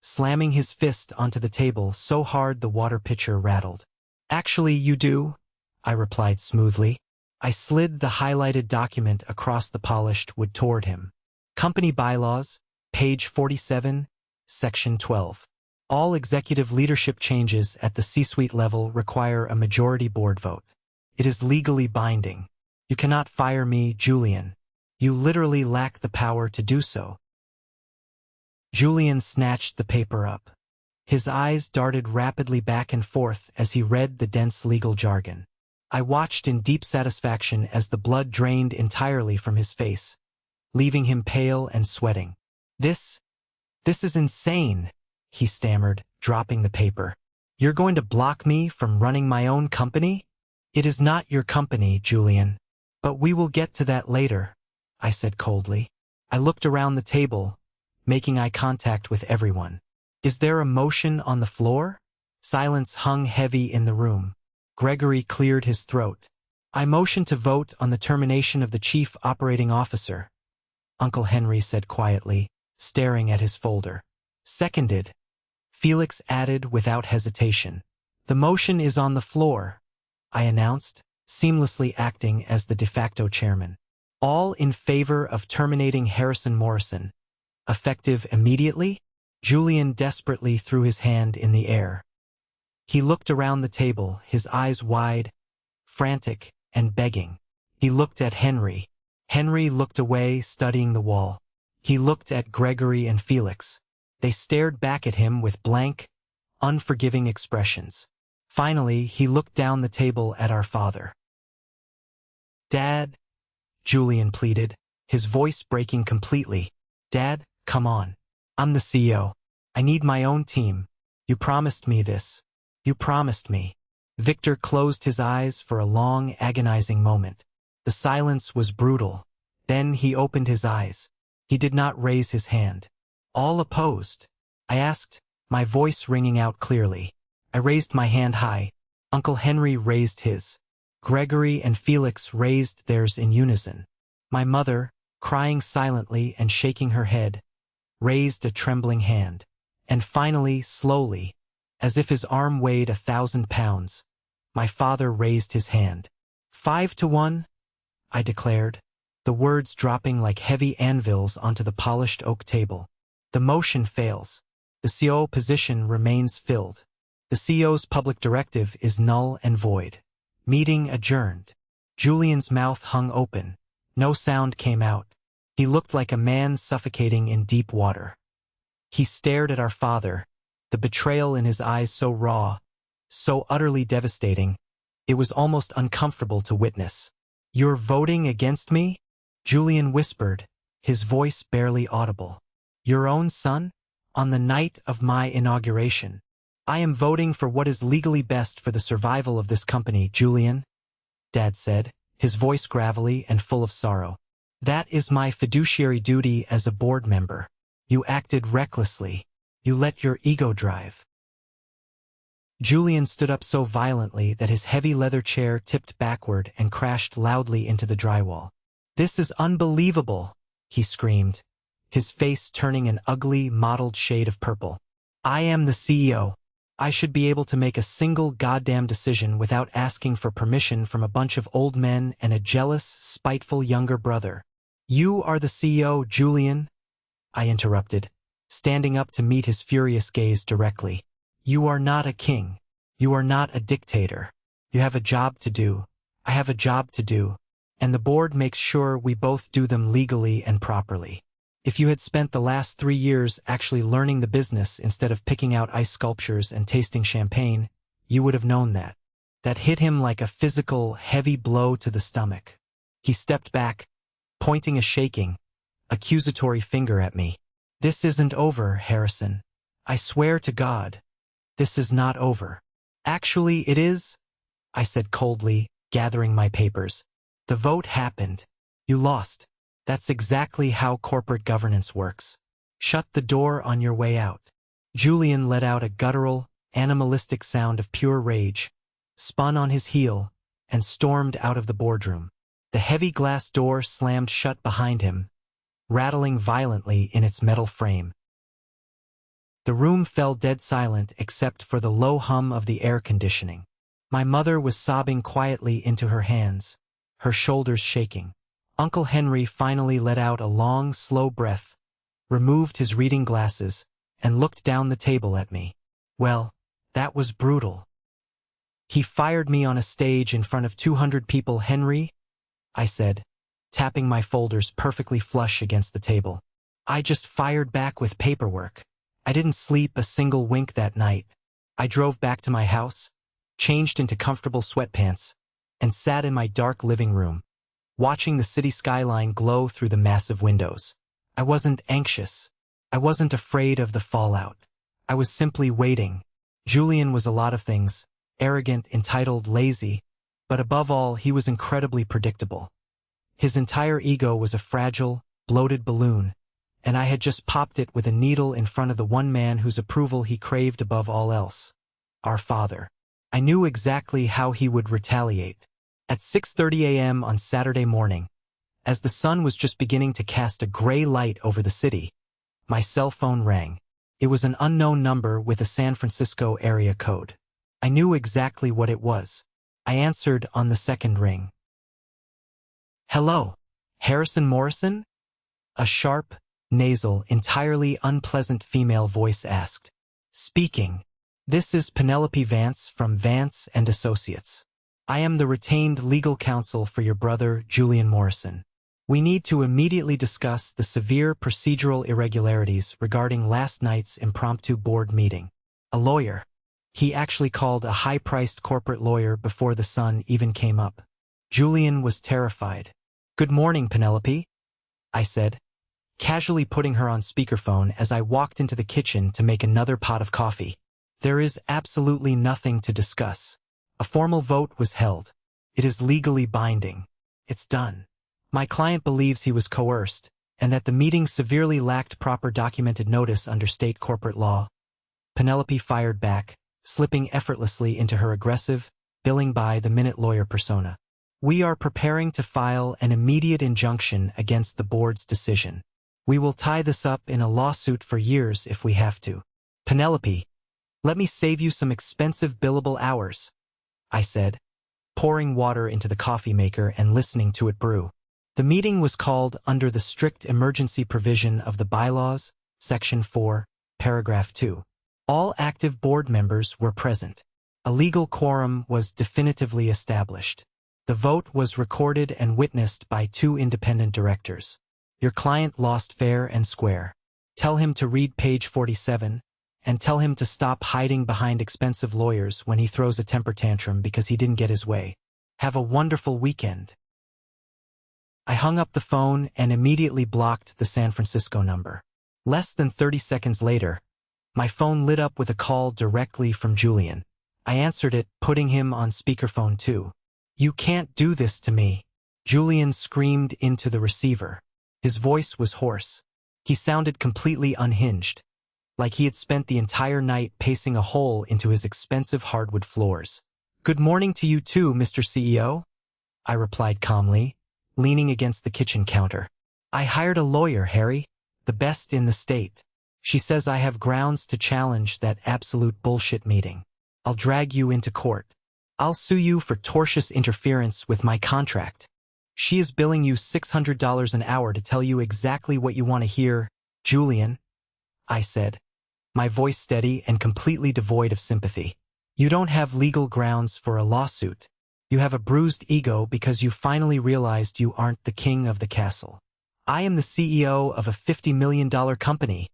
slamming his fist onto the table so hard the water pitcher rattled. "Actually, you do," I replied smoothly. I slid the highlighted document across the polished wood toward him. "Company Bylaws, page 47, section 12. All executive leadership changes at the C-suite level require a majority board vote. It is legally binding. You cannot fire me, Julian. You literally lack the power to do so." Julian snatched the paper up. His eyes darted rapidly back and forth as he read the dense legal jargon. I watched in deep satisfaction as the blood drained entirely from his face, leaving him pale and sweating. This is insane," he stammered, dropping the paper. "You're going to block me from running my own company?" "It is not your company, Julian. But we will get to that later," I said coldly. I looked around the table, making eye contact with everyone. "Is there a motion on the floor?" Silence hung heavy in the room. Gregory cleared his throat. "I motion to vote on the termination of the Chief Operating Officer," Uncle Henry said quietly, staring at his folder. "Seconded," Felix added without hesitation. "The motion is on the floor," I announced, seamlessly acting as the de facto chairman. All in favor of terminating Harrison Morrison. Effective immediately? Julian desperately threw his hand in the air. He looked around the table, his eyes wide, frantic, and begging. He looked at Henry. Henry looked away, studying the wall. He looked at Gregory and Felix. They stared back at him with blank, unforgiving expressions. Finally, he looked down the table at our father. "Dad," Julian pleaded, his voice breaking completely. "Dad, come on. I'm the CEO. I need my own team. You promised me this. You promised me." Victor closed his eyes for a long, agonizing moment. The silence was brutal. Then he opened his eyes. He did not raise his hand. "All opposed?" I asked, my voice ringing out clearly. I raised my hand high. Uncle Henry raised his. Gregory and Felix raised theirs in unison. My mother, crying silently and shaking her head, raised a trembling hand. And finally, slowly, as if his arm weighed 1,000 pounds, my father raised his hand. 5-1, I declared, the words dropping like heavy anvils onto the polished oak table. The motion fails. The CEO position remains filled. The CEO's public directive is null and void. Meeting adjourned. Julian's mouth hung open. No sound came out. He looked like a man suffocating in deep water. He stared at our father, the betrayal in his eyes so raw, so utterly devastating, it was almost uncomfortable to witness. "You're voting against me?" Julian whispered, his voice barely audible. "Your own son? On the night of my inauguration. I am voting for what is legally best for the survival of this company, Julian," Dad said, his voice gravelly and full of sorrow. "That is my fiduciary duty as a board member. You acted recklessly. You let your ego drive." Julian stood up so violently that his heavy leather chair tipped backward and crashed loudly into the drywall. "This is unbelievable," he screamed, his face turning an ugly, mottled shade of purple. "I am the CEO. I should be able to make a single goddamn decision without asking for permission from a bunch of old men and a jealous, spiteful younger brother." "You are the CEO, Julian," I interrupted, standing up to meet his furious gaze directly. "You are not a king. You are not a dictator. You have a job to do. I have a job to do. And the board makes sure we both do them legally and properly. If you had spent the last 3 years actually learning the business instead of picking out ice sculptures and tasting champagne, you would have known that." That hit him like a physical, heavy blow to the stomach. He stepped back, pointing a shaking, accusatory finger at me. "This isn't over, Harrison. I swear to God. This is not over." "Actually, it is," I said coldly, gathering my papers. "The vote happened. You lost. That's exactly how corporate governance works. Shut the door on your way out." Julian let out a guttural, animalistic sound of pure rage, spun on his heel, and stormed out of the boardroom. The heavy glass door slammed shut behind him, rattling violently in its metal frame. The room fell dead silent except for the low hum of the air conditioning. My mother was sobbing quietly into her hands, her shoulders shaking. Uncle Henry finally let out a long, slow breath, removed his reading glasses, and looked down the table at me. "Well, that was brutal. He fired me on a stage in front of 200 people, Henry," I said, tapping my folders perfectly flush against the table. "I just fired back with paperwork. I didn't sleep a single wink that night. I drove back to my house, changed into comfortable sweatpants, and sat in my dark living room, watching the city skyline glow through the massive windows. I wasn't anxious. I wasn't afraid of the fallout. I was simply waiting." Julian was a lot of things: arrogant, entitled, lazy, but above all, he was incredibly predictable. His entire ego was a fragile, bloated balloon, and I had just popped it with a needle in front of the one man whose approval he craved above all else: our father. I knew exactly how he would retaliate. At 6:30 a.m. on Saturday morning, as the sun was just beginning to cast a gray light over the city, my cell phone rang. It was an unknown number with a San Francisco area code. I knew exactly what it was. I answered on the second ring. "Hello, Harrison Morrison?" A sharp, nasal, entirely unpleasant female voice asked. "Speaking. This is Penelope Vance from Vance and Associates. I am the retained legal counsel for your brother, Julian Morrison. We need to immediately discuss the severe procedural irregularities regarding last night's impromptu board meeting." A lawyer. He actually called a high-priced corporate lawyer before the sun even came up. Julian was terrified. "Good morning, Penelope," I said, casually putting her on speakerphone as I walked into the kitchen to make another pot of coffee. "There is absolutely nothing to discuss. A formal vote was held. It is legally binding. It's done. My client believes he was coerced, and that the meeting severely lacked proper documented notice under state corporate law." Penelope fired back, slipping effortlessly into her aggressive, billing-by-the-minute lawyer persona. "We are preparing to file an immediate injunction against the board's decision. We will tie this up in a lawsuit for years if we have to. Penelope, let me save you some expensive billable hours," I said, pouring water into the coffee maker and listening to it brew. The meeting was called under the strict emergency provision of the bylaws, Section 4, Paragraph 2. All active board members were present. A legal quorum was definitively established. The vote was recorded and witnessed by 2 independent directors. Your client lost fair and square. Tell him to read page 47, and tell him to stop hiding behind expensive lawyers when he throws a temper tantrum because he didn't get his way. Have a wonderful weekend. I hung up the phone and immediately blocked the San Francisco number. Less than 30 seconds later, my phone lit up with a call directly from Julian. I answered it, putting him on speakerphone too. "You can't do this to me," Julian screamed into the receiver. His voice was hoarse. He sounded completely unhinged, like he had spent the entire night pacing a hole into his expensive hardwood floors. "Good morning to you too, Mr. CEO," I replied calmly, leaning against the kitchen counter. "I hired a lawyer, Harry, the best in the state. She says I have grounds to challenge that absolute bullshit meeting. I'll drag you into court. I'll sue you for tortious interference with my contract. She is billing you $600 an hour to tell you exactly what you want to hear, Julian," I said, my voice steady and completely devoid of sympathy. "You don't have legal grounds for a lawsuit. You have a bruised ego because you finally realized you aren't the king of the castle. I am the CEO of a $50 million company,"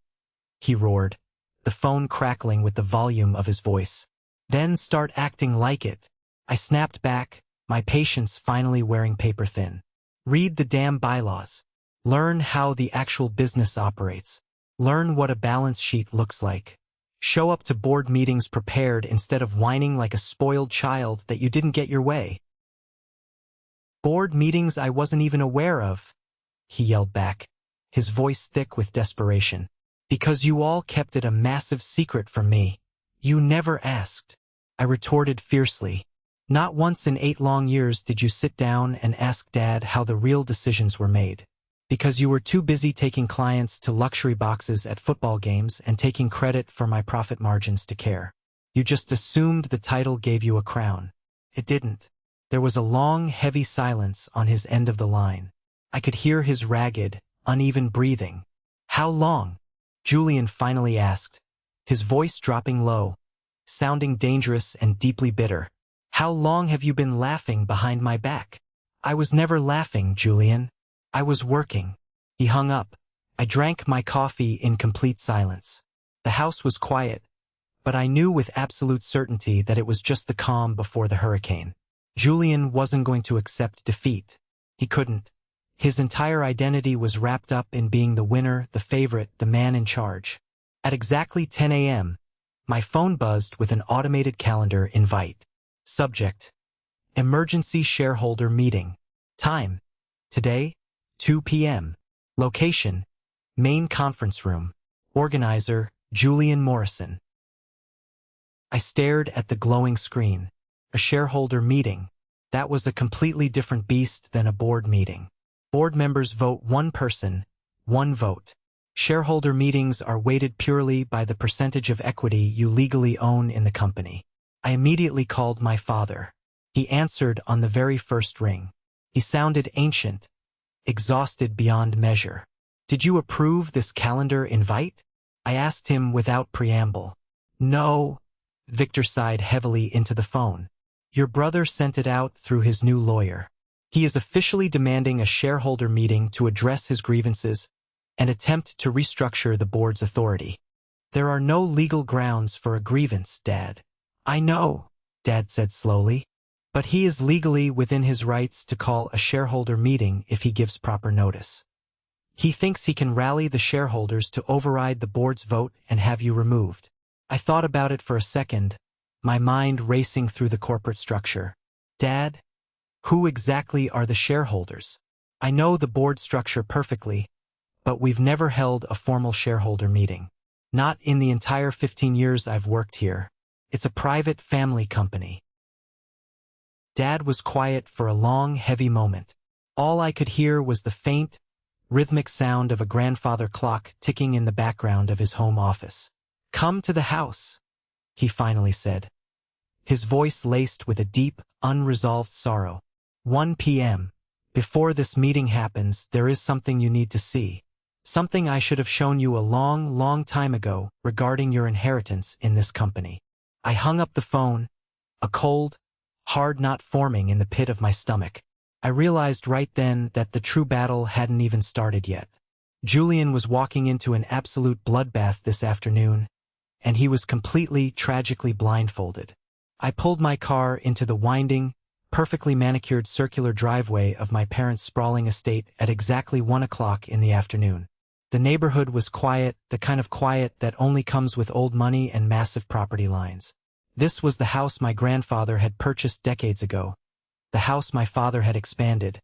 he roared, the phone crackling with the volume of his voice. "Then start acting like it." I snapped back, my patience finally wearing paper thin. "Read the damn bylaws. Learn how the actual business operates. Learn what a balance sheet looks like. Show up to board meetings prepared instead of whining like a spoiled child that you didn't get your way." "Board meetings I wasn't even aware of," he yelled back, his voice thick with desperation. "Because you all kept it a massive secret from me. You never asked," I retorted fiercely. "Not once in 8 long years did you sit down and ask Dad how the real decisions were made. Because you were too busy taking clients to luxury boxes at football games and taking credit for my profit margins to care. You just assumed the title gave you a crown. It didn't." There was a long, heavy silence on his end of the line. I could hear his ragged, uneven breathing. "How long?" Julian finally asked, his voice dropping low, sounding dangerous and deeply bitter. "How long have you been laughing behind my back?" "I was never laughing, Julian. I was working." He hung up. I drank my coffee in complete silence. The house was quiet, but I knew with absolute certainty that it was just the calm before the hurricane. Julian wasn't going to accept defeat. He couldn't. His entire identity was wrapped up in being the winner, the favorite, the man in charge. At exactly 10 a.m., my phone buzzed with an automated calendar invite. Subject: Emergency Shareholder Meeting. Time: today, 2 p.m. Location: Main Conference Room. Organizer: Julian Morrison. I stared at the glowing screen. A shareholder meeting. That was a completely different beast than a board meeting. Board members vote one person, one vote. Shareholder meetings are weighted purely by the percentage of equity you legally own in the company. I immediately called my father. He answered on the very first ring. He sounded ancient, exhausted beyond measure. "Did you approve this calendar invite?" I asked him without preamble. "No." Victor sighed heavily into the phone. "Your brother sent it out through his new lawyer. He is officially demanding a shareholder meeting to address his grievances and attempt to restructure the board's authority." "There are no legal grounds for a grievance, Dad." "I know," Dad said slowly, "but he is legally within his rights to call a shareholder meeting if he gives proper notice. He thinks he can rally the shareholders to override the board's vote and have you removed." I thought about it for a second, my mind racing through the corporate structure. "Dad, who exactly are the shareholders? I know the board structure perfectly, but we've never held a formal shareholder meeting. Not in the entire 15 years I've worked here. It's a private family company." Dad was quiet for a long, heavy moment. All I could hear was the faint, rhythmic sound of a grandfather clock ticking in the background of his home office. "Come to the house," he finally said, his voice laced with a deep, unresolved sorrow. "1 p.m. Before this meeting happens, there is something you need to see. Something I should have shown you a long, long time ago regarding your inheritance in this company." I hung up the phone, a cold, hard knot forming in the pit of my stomach. I realized right then that the true battle hadn't even started yet. Julian was walking into an absolute bloodbath this afternoon, and he was completely, tragically blindfolded. I pulled my car into the winding, perfectly manicured circular driveway of my parents' sprawling estate at exactly 1 o'clock in the afternoon. The neighborhood was quiet, the kind of quiet that only comes with old money and massive property lines. This was the house my grandfather had purchased decades ago, the house my father had expanded,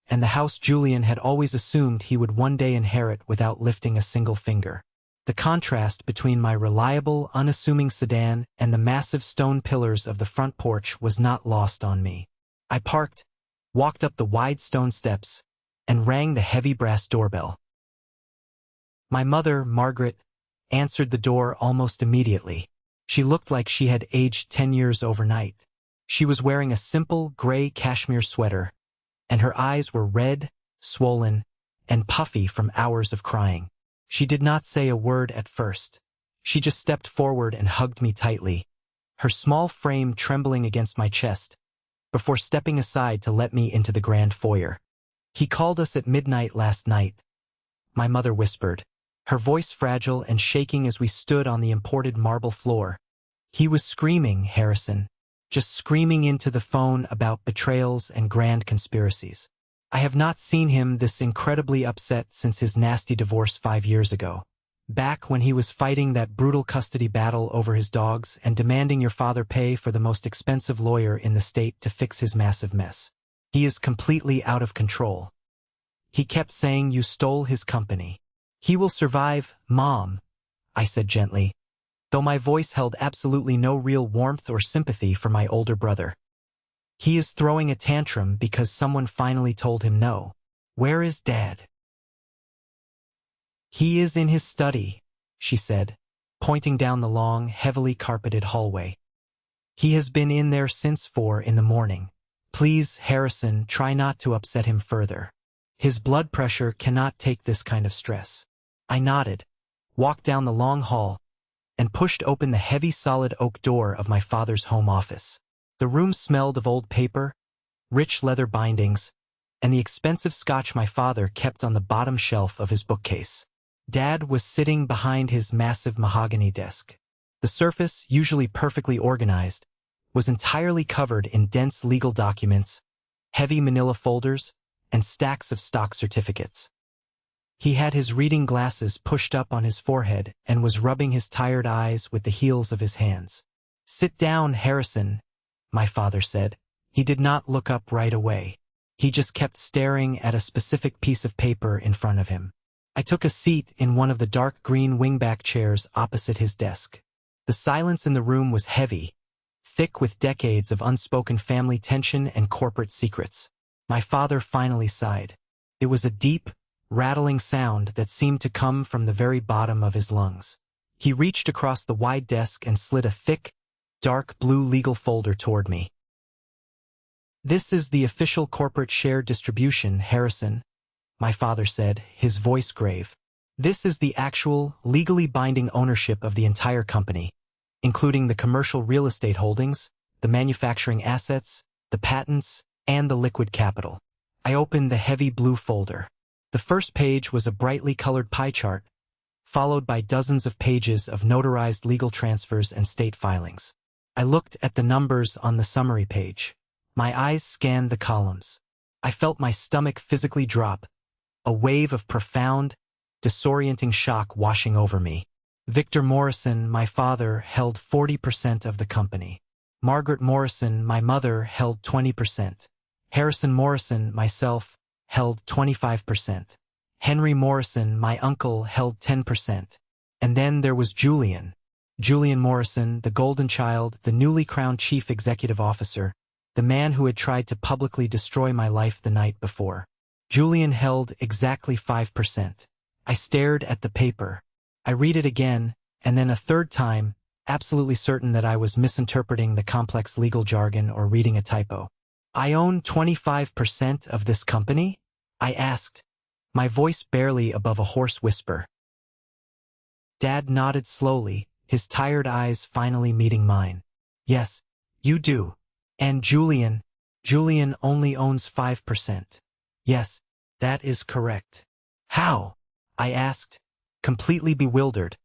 and the house Julian had always assumed he would one day inherit without lifting a single finger. The contrast between my reliable, unassuming sedan and the massive stone pillars of the front porch was not lost on me. I parked, walked up the wide stone steps, and rang the heavy brass doorbell. My mother, Margaret, answered the door almost immediately. She looked like she had aged 10 years overnight. She was wearing a simple, gray cashmere sweater, and her eyes were red, swollen, and puffy from hours of crying. She did not say a word at first. She just stepped forward and hugged me tightly, her small frame trembling against my chest, before stepping aside to let me into the grand foyer. "He called us at midnight last night," my mother whispered, her voice fragile and shaking as we stood on the imported marble floor. "He was screaming, Harrison, just screaming into the phone about betrayals and grand conspiracies. I have not seen him this incredibly upset since his nasty divorce 5 years ago. Back when he was fighting that brutal custody battle over his dogs and demanding your father pay for the most expensive lawyer in the state to fix his massive mess. He is completely out of control. He kept saying you stole his company. He will survive, Mom," I said gently, though my voice held absolutely no real warmth or sympathy for my older brother. "He is throwing a tantrum because someone finally told him no. Where is Dad?" "He is in his study," she said, pointing down the long, heavily carpeted hallway. "He has been in there since 4 in the morning. Please, Harrison, try not to upset him further. His blood pressure cannot take this kind of stress." I nodded, walked down the long hall, and pushed open the heavy solid oak door of my father's home office. The room smelled of old paper, rich leather bindings, and the expensive scotch my father kept on the bottom shelf of his bookcase. Dad was sitting behind his massive mahogany desk. The surface, usually perfectly organized, was entirely covered in dense legal documents, heavy manila folders, and stacks of stock certificates. He had his reading glasses pushed up on his forehead and was rubbing his tired eyes with the heels of his hands. "Sit down, Harrison," my father said. He did not look up right away. He just kept staring at a specific piece of paper in front of him. I took a seat in one of the dark green wingback chairs opposite his desk. The silence in the room was heavy, thick with decades of unspoken family tension and corporate secrets. My father finally sighed. It was a deep, rattling sound that seemed to come from the very bottom of his lungs. He reached across the wide desk and slid a thick, dark blue legal folder toward me. This is the official corporate share distribution, Harrison, my father said, his voice grave. This is the actual, legally binding ownership of the entire company, including the commercial real estate holdings, the manufacturing assets, the patents, and the liquid capital. I opened the heavy blue folder. The first page was a brightly colored pie chart, followed by dozens of pages of notarized legal transfers and state filings. I looked at the numbers on the summary page. My eyes scanned the columns. I felt my stomach physically drop, a wave of profound, disorienting shock washing over me. Victor Morrison, my father, held 40% of the company. Margaret Morrison, my mother, held 20%. Harrison Morrison, myself, held 25%. Henry Morrison, my uncle, held 10%. And then there was Julian. Julian Morrison, the golden child, the newly crowned chief executive officer, the man who had tried to publicly destroy my life the night before. Julian held exactly 5%. I stared at the paper. I read it again, and then a third time, absolutely certain that I was misinterpreting the complex legal jargon or reading a typo. I own 25% of this company? I asked, my voice barely above a hoarse whisper. Dad nodded slowly, his tired eyes finally meeting mine. Yes, you do. And Julian only owns 5%. Yes, that is correct. How? I asked, completely bewildered,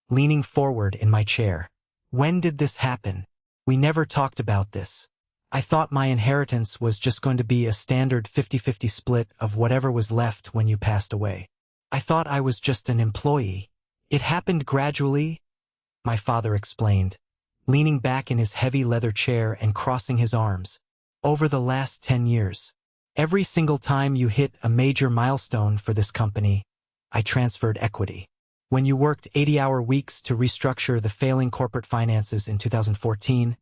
leaning forward in my chair. When did this happen? We never talked about this. I thought my inheritance was just going to be a standard 50-50 split of whatever was left when you passed away. I thought I was just an employee. It happened gradually, my father explained, leaning back in his heavy leather chair and crossing his arms. Over the last 10 years, every single time you hit a major milestone for this company, I transferred equity. When you worked 80-hour weeks to restructure the failing corporate finances in 2014,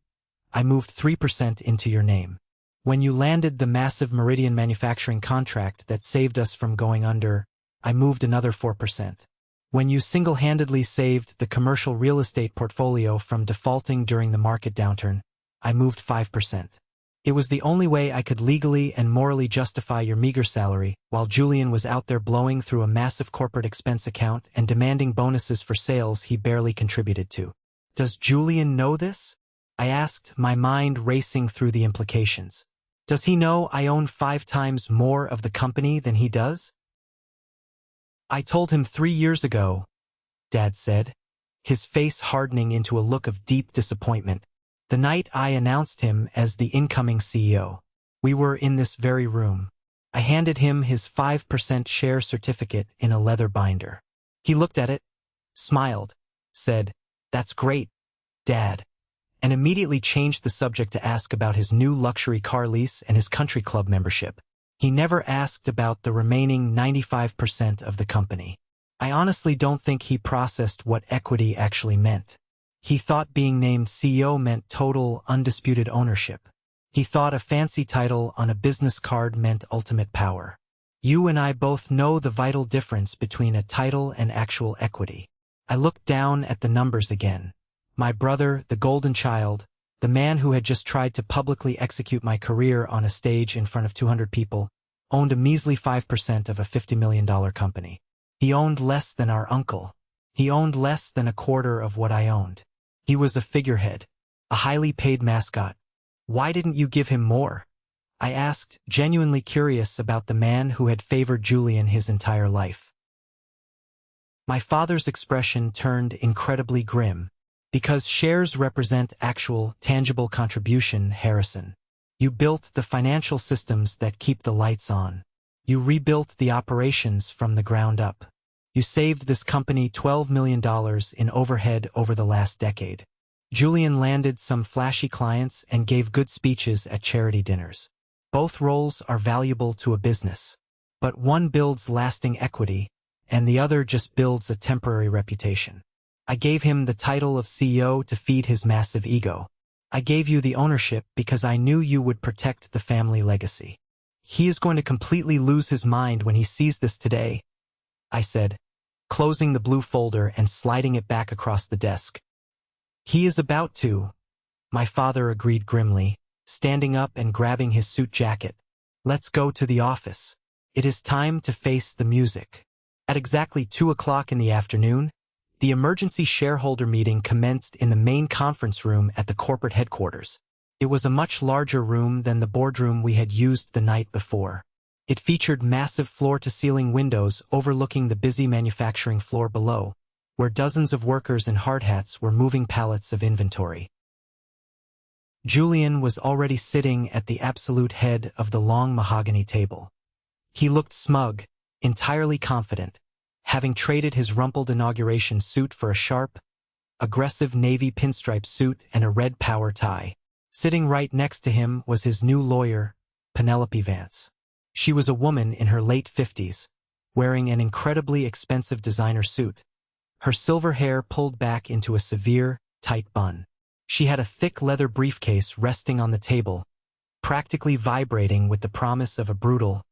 I moved 3% into your name. When you landed the massive Meridian manufacturing contract that saved us from going under, I moved another 4%. When you single-handedly saved the commercial real estate portfolio from defaulting during the market downturn, I moved 5%. It was the only way I could legally and morally justify your meager salary, while Julian was out there blowing through a massive corporate expense account and demanding bonuses for sales he barely contributed to. Does Julian know this? I asked, my mind racing through the implications. Does he know I own 5 times more of the company than he does? I told him 3 years ago, Dad said, his face hardening into a look of deep disappointment. The night I announced him as the incoming CEO. We were in this very room. I handed him his 5% share certificate in a leather binder. He looked at it, smiled, said, "That's great, Dad," and immediately changed the subject to ask about his new luxury car lease and his country club membership. He never asked about the remaining 95% of the company. I honestly don't think he processed what equity actually meant. He thought being named CEO meant total, undisputed ownership. He thought a fancy title on a business card meant ultimate power. You and I both know the vital difference between a title and actual equity. I looked down at the numbers again. My brother, the golden child, the man who had just tried to publicly execute my career on a stage in front of 200 people, owned a measly 5% of a $50 million company. He owned less than our uncle. He owned less than a quarter of what I owned. He was a figurehead, a highly paid mascot. Why didn't you give him more? I asked, genuinely curious about the man who had favored Julian his entire life. My father's expression turned incredibly grim. Because shares represent actual, tangible contribution, Harrison. You built the financial systems that keep the lights on. You rebuilt the operations from the ground up. You saved this company $12 million in overhead over the last decade. Julian landed some flashy clients and gave good speeches at charity dinners. Both roles are valuable to a business. But one builds lasting equity, and the other just builds a temporary reputation. I gave him the title of CEO to feed his massive ego. I gave you the ownership because I knew you would protect the family legacy. He is going to completely lose his mind when he sees this today, I said, closing the blue folder and sliding it back across the desk. He is about to, my father agreed grimly, standing up and grabbing his suit jacket. "Let's go to the office. It is time to face the music." At exactly 2 o'clock in the afternoon, the emergency shareholder meeting commenced in the main conference room at the corporate headquarters. It was a much larger room than the boardroom we had used the night before. It featured massive floor-to-ceiling windows overlooking the busy manufacturing floor below, where dozens of workers in hard hats were moving pallets of inventory. Julian was already sitting at the absolute head of the long mahogany table. He looked smug, entirely confident, having traded his rumpled inauguration suit for a sharp, aggressive navy pinstripe suit and a red power tie. Sitting right next to him was his new lawyer, Penelope Vance. She was a woman in her late 50s, wearing an incredibly expensive designer suit, her silver hair pulled back into a severe, tight bun. She had a thick leather briefcase resting on the table, practically vibrating with the promise of a brutal,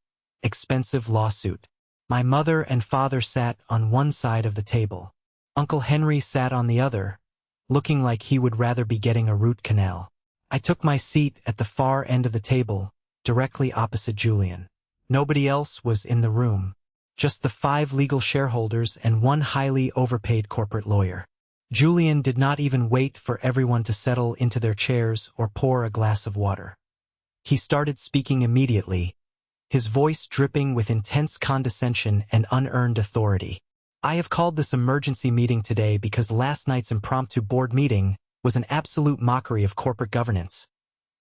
expensive lawsuit. My mother and father sat on one side of the table. Uncle Henry sat on the other, looking like he would rather be getting a root canal. I took my seat at the far end of the table, directly opposite Julian. Nobody else was in the room. Just the 5 legal shareholders and one highly overpaid corporate lawyer. Julian did not even wait for everyone to settle into their chairs or pour a glass of water. He started speaking immediately, his voice dripping with intense condescension and unearned authority. "I have called this emergency meeting today because last night's impromptu board meeting was an absolute mockery of corporate governance,"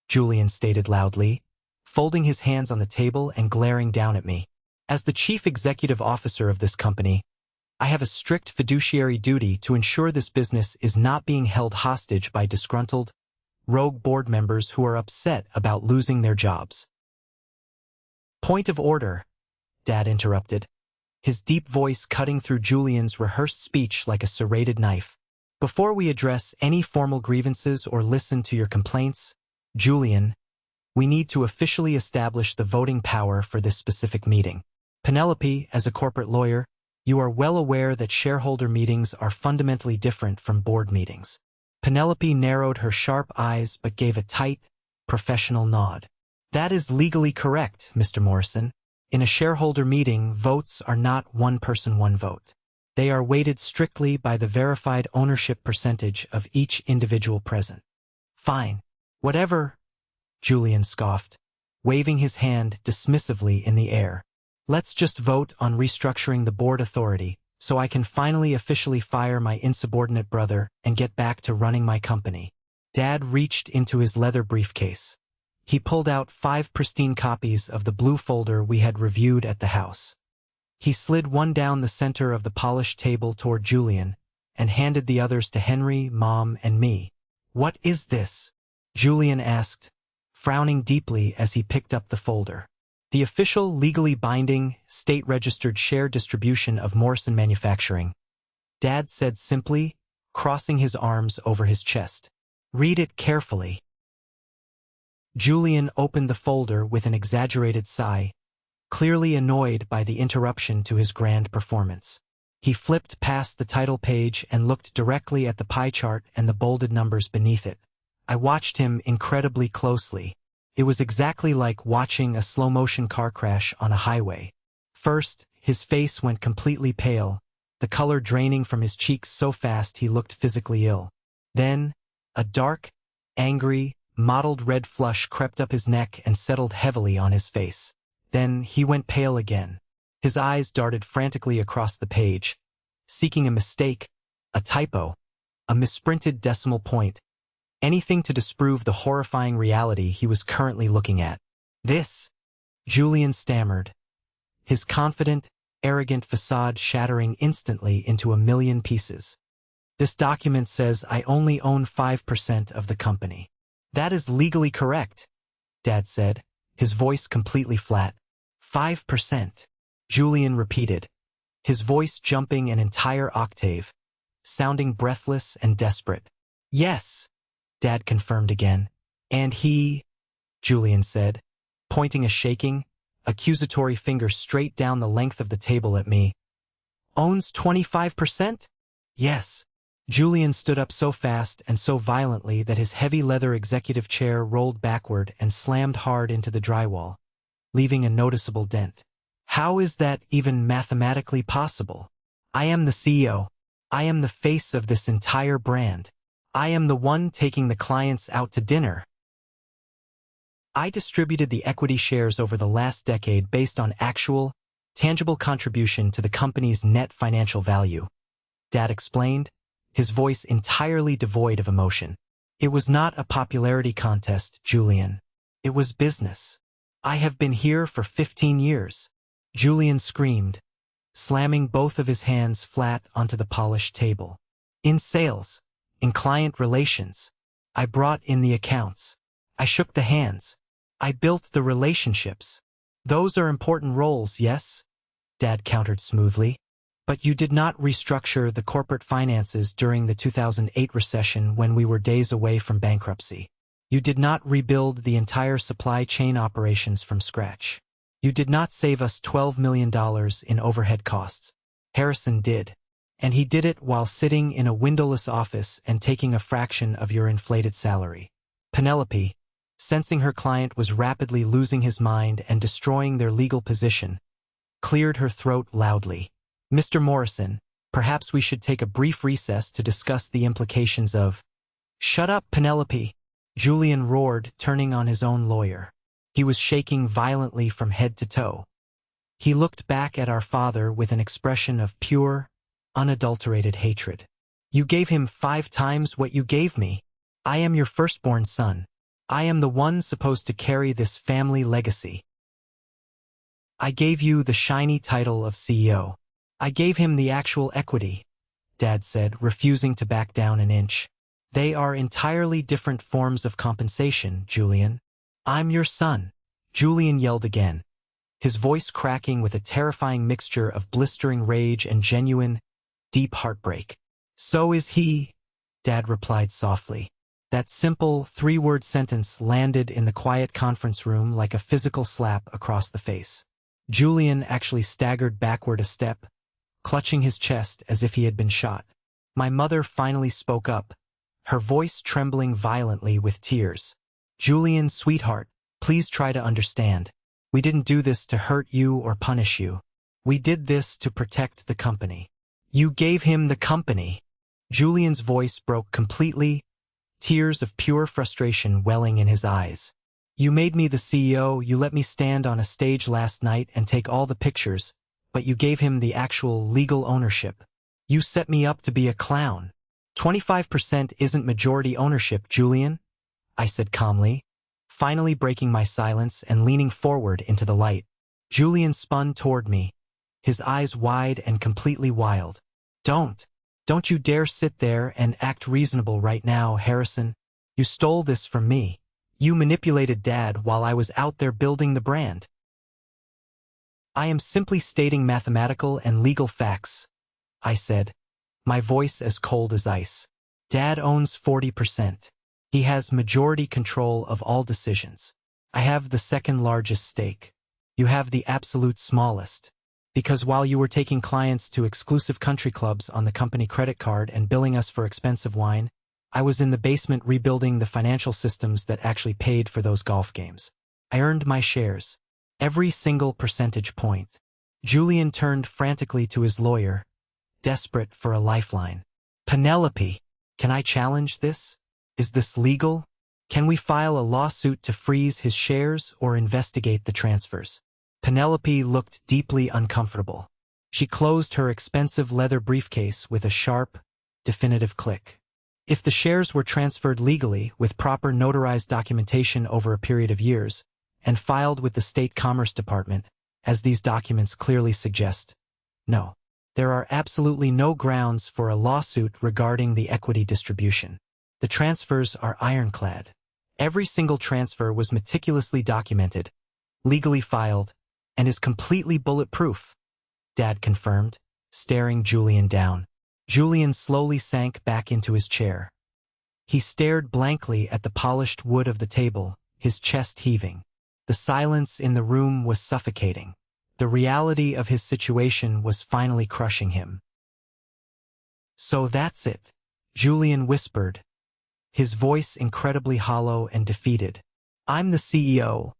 Julian stated loudly, folding his hands on the table and glaring down at me. "As the chief executive officer of this company, I have a strict fiduciary duty to ensure this business is not being held hostage by disgruntled, rogue board members who are upset about losing their jobs." "Point of order," Dad interrupted, his deep voice cutting through Julian's rehearsed speech like a serrated knife. "Before we address any formal grievances or listen to your complaints, Julian, we need to officially establish the voting power for this specific meeting. Penelope, as a corporate lawyer, you are well aware that shareholder meetings are fundamentally different from board meetings." Penelope narrowed her sharp eyes but gave a tight, professional nod. "That is legally correct, Mr. Morrison. In a shareholder meeting, votes are not one person, one vote. They are weighted strictly by the verified ownership percentage of each individual present." "Fine. Whatever," Julian scoffed, waving his hand dismissively in the air. "Let's just vote on restructuring the board authority, so I can finally officially fire my insubordinate brother and get back to running my company." Dad reached into his leather briefcase. He pulled out 5 pristine copies of the blue folder we had reviewed at the house. He slid one down the center of the polished table toward Julian and handed the others to Henry, Mom, and me. "What is this?" Julian asked, frowning deeply as he picked up the folder. "The official, legally binding, state-registered share distribution of Morrison Manufacturing," Dad said simply, crossing his arms over his chest. "Read it carefully." Julian opened the folder with an exaggerated sigh, clearly annoyed by the interruption to his grand performance. He flipped past the title page and looked directly at the pie chart and the bolded numbers beneath it. I watched him incredibly closely. It was exactly like watching a slow-motion car crash on a highway. First, his face went completely pale, the color draining from his cheeks so fast he looked physically ill. Then, a dark, angry, mottled red flush crept up his neck and settled heavily on his face. Then he went pale again. His eyes darted frantically across the page, seeking a mistake, a typo, a misprinted decimal point, anything to disprove the horrifying reality he was currently looking at. "This," Julian stammered, his confident, arrogant facade shattering instantly into a million pieces. "This document says I only own 5% of the company." "That is legally correct," Dad said, his voice completely flat. 5%, Julian repeated, his voice jumping an entire octave, sounding breathless and desperate. "Yes," Dad confirmed again. "And he," Julian said, pointing a shaking, accusatory finger straight down the length of the table at me, "owns 25%? "Yes," Julian stood up so fast and so violently that his heavy leather executive chair rolled backward and slammed hard into the drywall, leaving a noticeable dent. How is that even mathematically possible? I am the CEO. I am the face of this entire brand. I am the one taking the clients out to dinner. I distributed the equity shares over the last decade based on actual, tangible contribution to the company's net financial value. Dad explained, his voice entirely devoid of emotion. It was not a popularity contest, Julian. It was business. I have been here for 15 years. Julian screamed, slamming both of his hands flat onto the polished table. In sales, in client relations, I brought in the accounts. I shook the hands. I built the relationships. Those are important roles, yes? Dad countered smoothly. But you did not restructure the corporate finances during the 2008 recession when we were days away from bankruptcy. You did not rebuild the entire supply chain operations from scratch. You did not save us $12 million in overhead costs. Harrison did. And he did it while sitting in a windowless office and taking a fraction of your inflated salary. Penelope, sensing her client was rapidly losing his mind and destroying their legal position, cleared her throat loudly. Mr. Morrison, perhaps we should take a brief recess to discuss the implications of— Shut up, Penelope! Julian roared, turning on his own lawyer. He was shaking violently from head to toe. He looked back at our father with an expression of pure, unadulterated hatred. You gave him 5 times what you gave me. I am your firstborn son. I am the one supposed to carry this family legacy. I gave you the shiny title of CEO. I gave him the actual equity, Dad said, refusing to back down an inch. They are entirely different forms of compensation, Julian. I'm your son, Julian yelled again, his voice cracking with a terrifying mixture of blistering rage and genuine, deep heartbreak. So is he, Dad replied softly. That simple, 3-word sentence landed in the quiet conference room like a physical slap across the face. Julian actually staggered backward a step, clutching his chest as if he had been shot. My mother finally spoke up, her voice trembling violently with tears. Julian, sweetheart, please try to understand. We didn't do this to hurt you or punish you. We did this to protect the company. You gave him the company. Julian's voice broke completely, tears of pure frustration welling in his eyes. You made me the CEO, you let me stand on a stage last night and take all the pictures, but you gave him the actual legal ownership. You set me up to be a clown. 25% isn't majority ownership, Julian, I said calmly, finally breaking my silence and leaning forward into the light. Julian spun toward me, his eyes wide and completely wild. Don't you dare sit there and act reasonable right now, Harrison. You stole this from me. You manipulated Dad while I was out there building the brand. I am simply stating mathematical and legal facts, I said, my voice as cold as ice. Dad owns 40%. He has majority control of all decisions. I have the second largest stake. You have the absolute smallest. Because while you were taking clients to exclusive country clubs on the company credit card and billing us for expensive wine, I was in the basement rebuilding the financial systems that actually paid for those golf games. I earned my shares. Every single percentage point. Julian turned frantically to his lawyer, desperate for a lifeline. Penelope, can I challenge this? Is this legal? Can we file a lawsuit to freeze his shares or investigate the transfers? Penelope looked deeply uncomfortable. She closed her expensive leather briefcase with a sharp, definitive click. If the shares were transferred legally with proper notarized documentation over a period of years, and filed with the State Commerce Department, as these documents clearly suggest, no, there are absolutely no grounds for a lawsuit regarding the equity distribution. The transfers are ironclad. Every single transfer was meticulously documented, legally filed, and is completely bulletproof, Dad confirmed, staring Julian down. Julian slowly sank back into his chair. He stared blankly at the polished wood of the table, his chest heaving. The silence in the room was suffocating. The reality of his situation was finally crushing him. So that's it, Julian whispered, his voice incredibly hollow and defeated. I'm the CEO,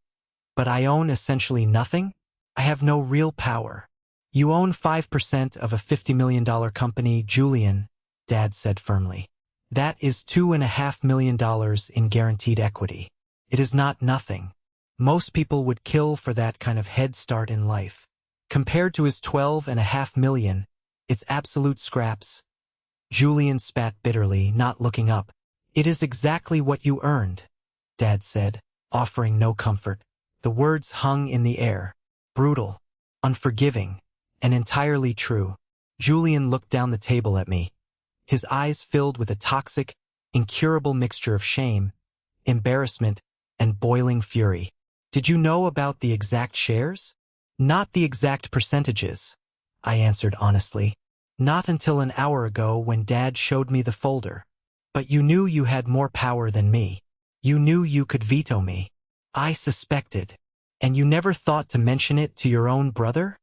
but I own essentially nothing? I have no real power. You own 5% of a $50 million company, Julian, Dad said firmly. That is $2.5 million in guaranteed equity. It is not nothing. Most people would kill for that kind of head start in life. Compared to his $12.5 million, it's absolute scraps. Julian spat bitterly, not looking up. It is exactly what you earned, Dad said, offering no comfort. The words hung in the air. Brutal, unforgiving, and entirely true. Julian looked down the table at me, his eyes filled with a toxic, incurable mixture of shame, embarrassment, and boiling fury. Did you know about the exact shares? Not the exact percentages, I answered honestly. Not until an hour ago when Dad showed me the folder. But you knew you had more power than me. You knew you could veto me. I suspected. And you never thought to mention it to your own brother?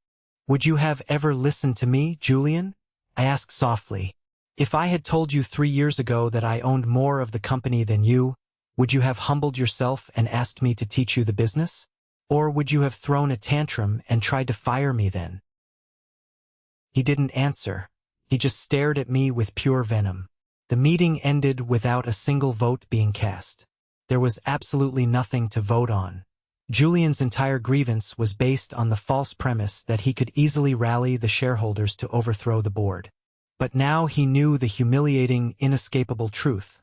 Would you have ever listened to me, Julian? I asked softly. If I had told you 3 years ago that I owned more of the company than you, would you have humbled yourself and asked me to teach you the business? Or would you have thrown a tantrum and tried to fire me then? He didn't answer. He just stared at me with pure venom. The meeting ended without a single vote being cast. There was absolutely nothing to vote on. Julian's entire grievance was based on the false premise that he could easily rally the shareholders to overthrow the board. But now he knew the humiliating, inescapable truth.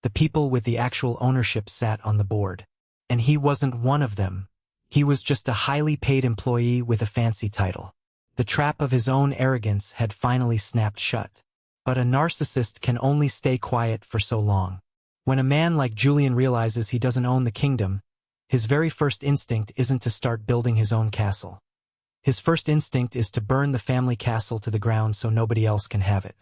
The people with the actual ownership sat on the board. And he wasn't one of them. He was just a highly paid employee with a fancy title. The trap of his own arrogance had finally snapped shut. But a narcissist can only stay quiet for so long. When a man like Julian realizes he doesn't own the kingdom, his very first instinct isn't to start building his own castle. His first instinct is to burn the family castle to the ground so nobody else can have it.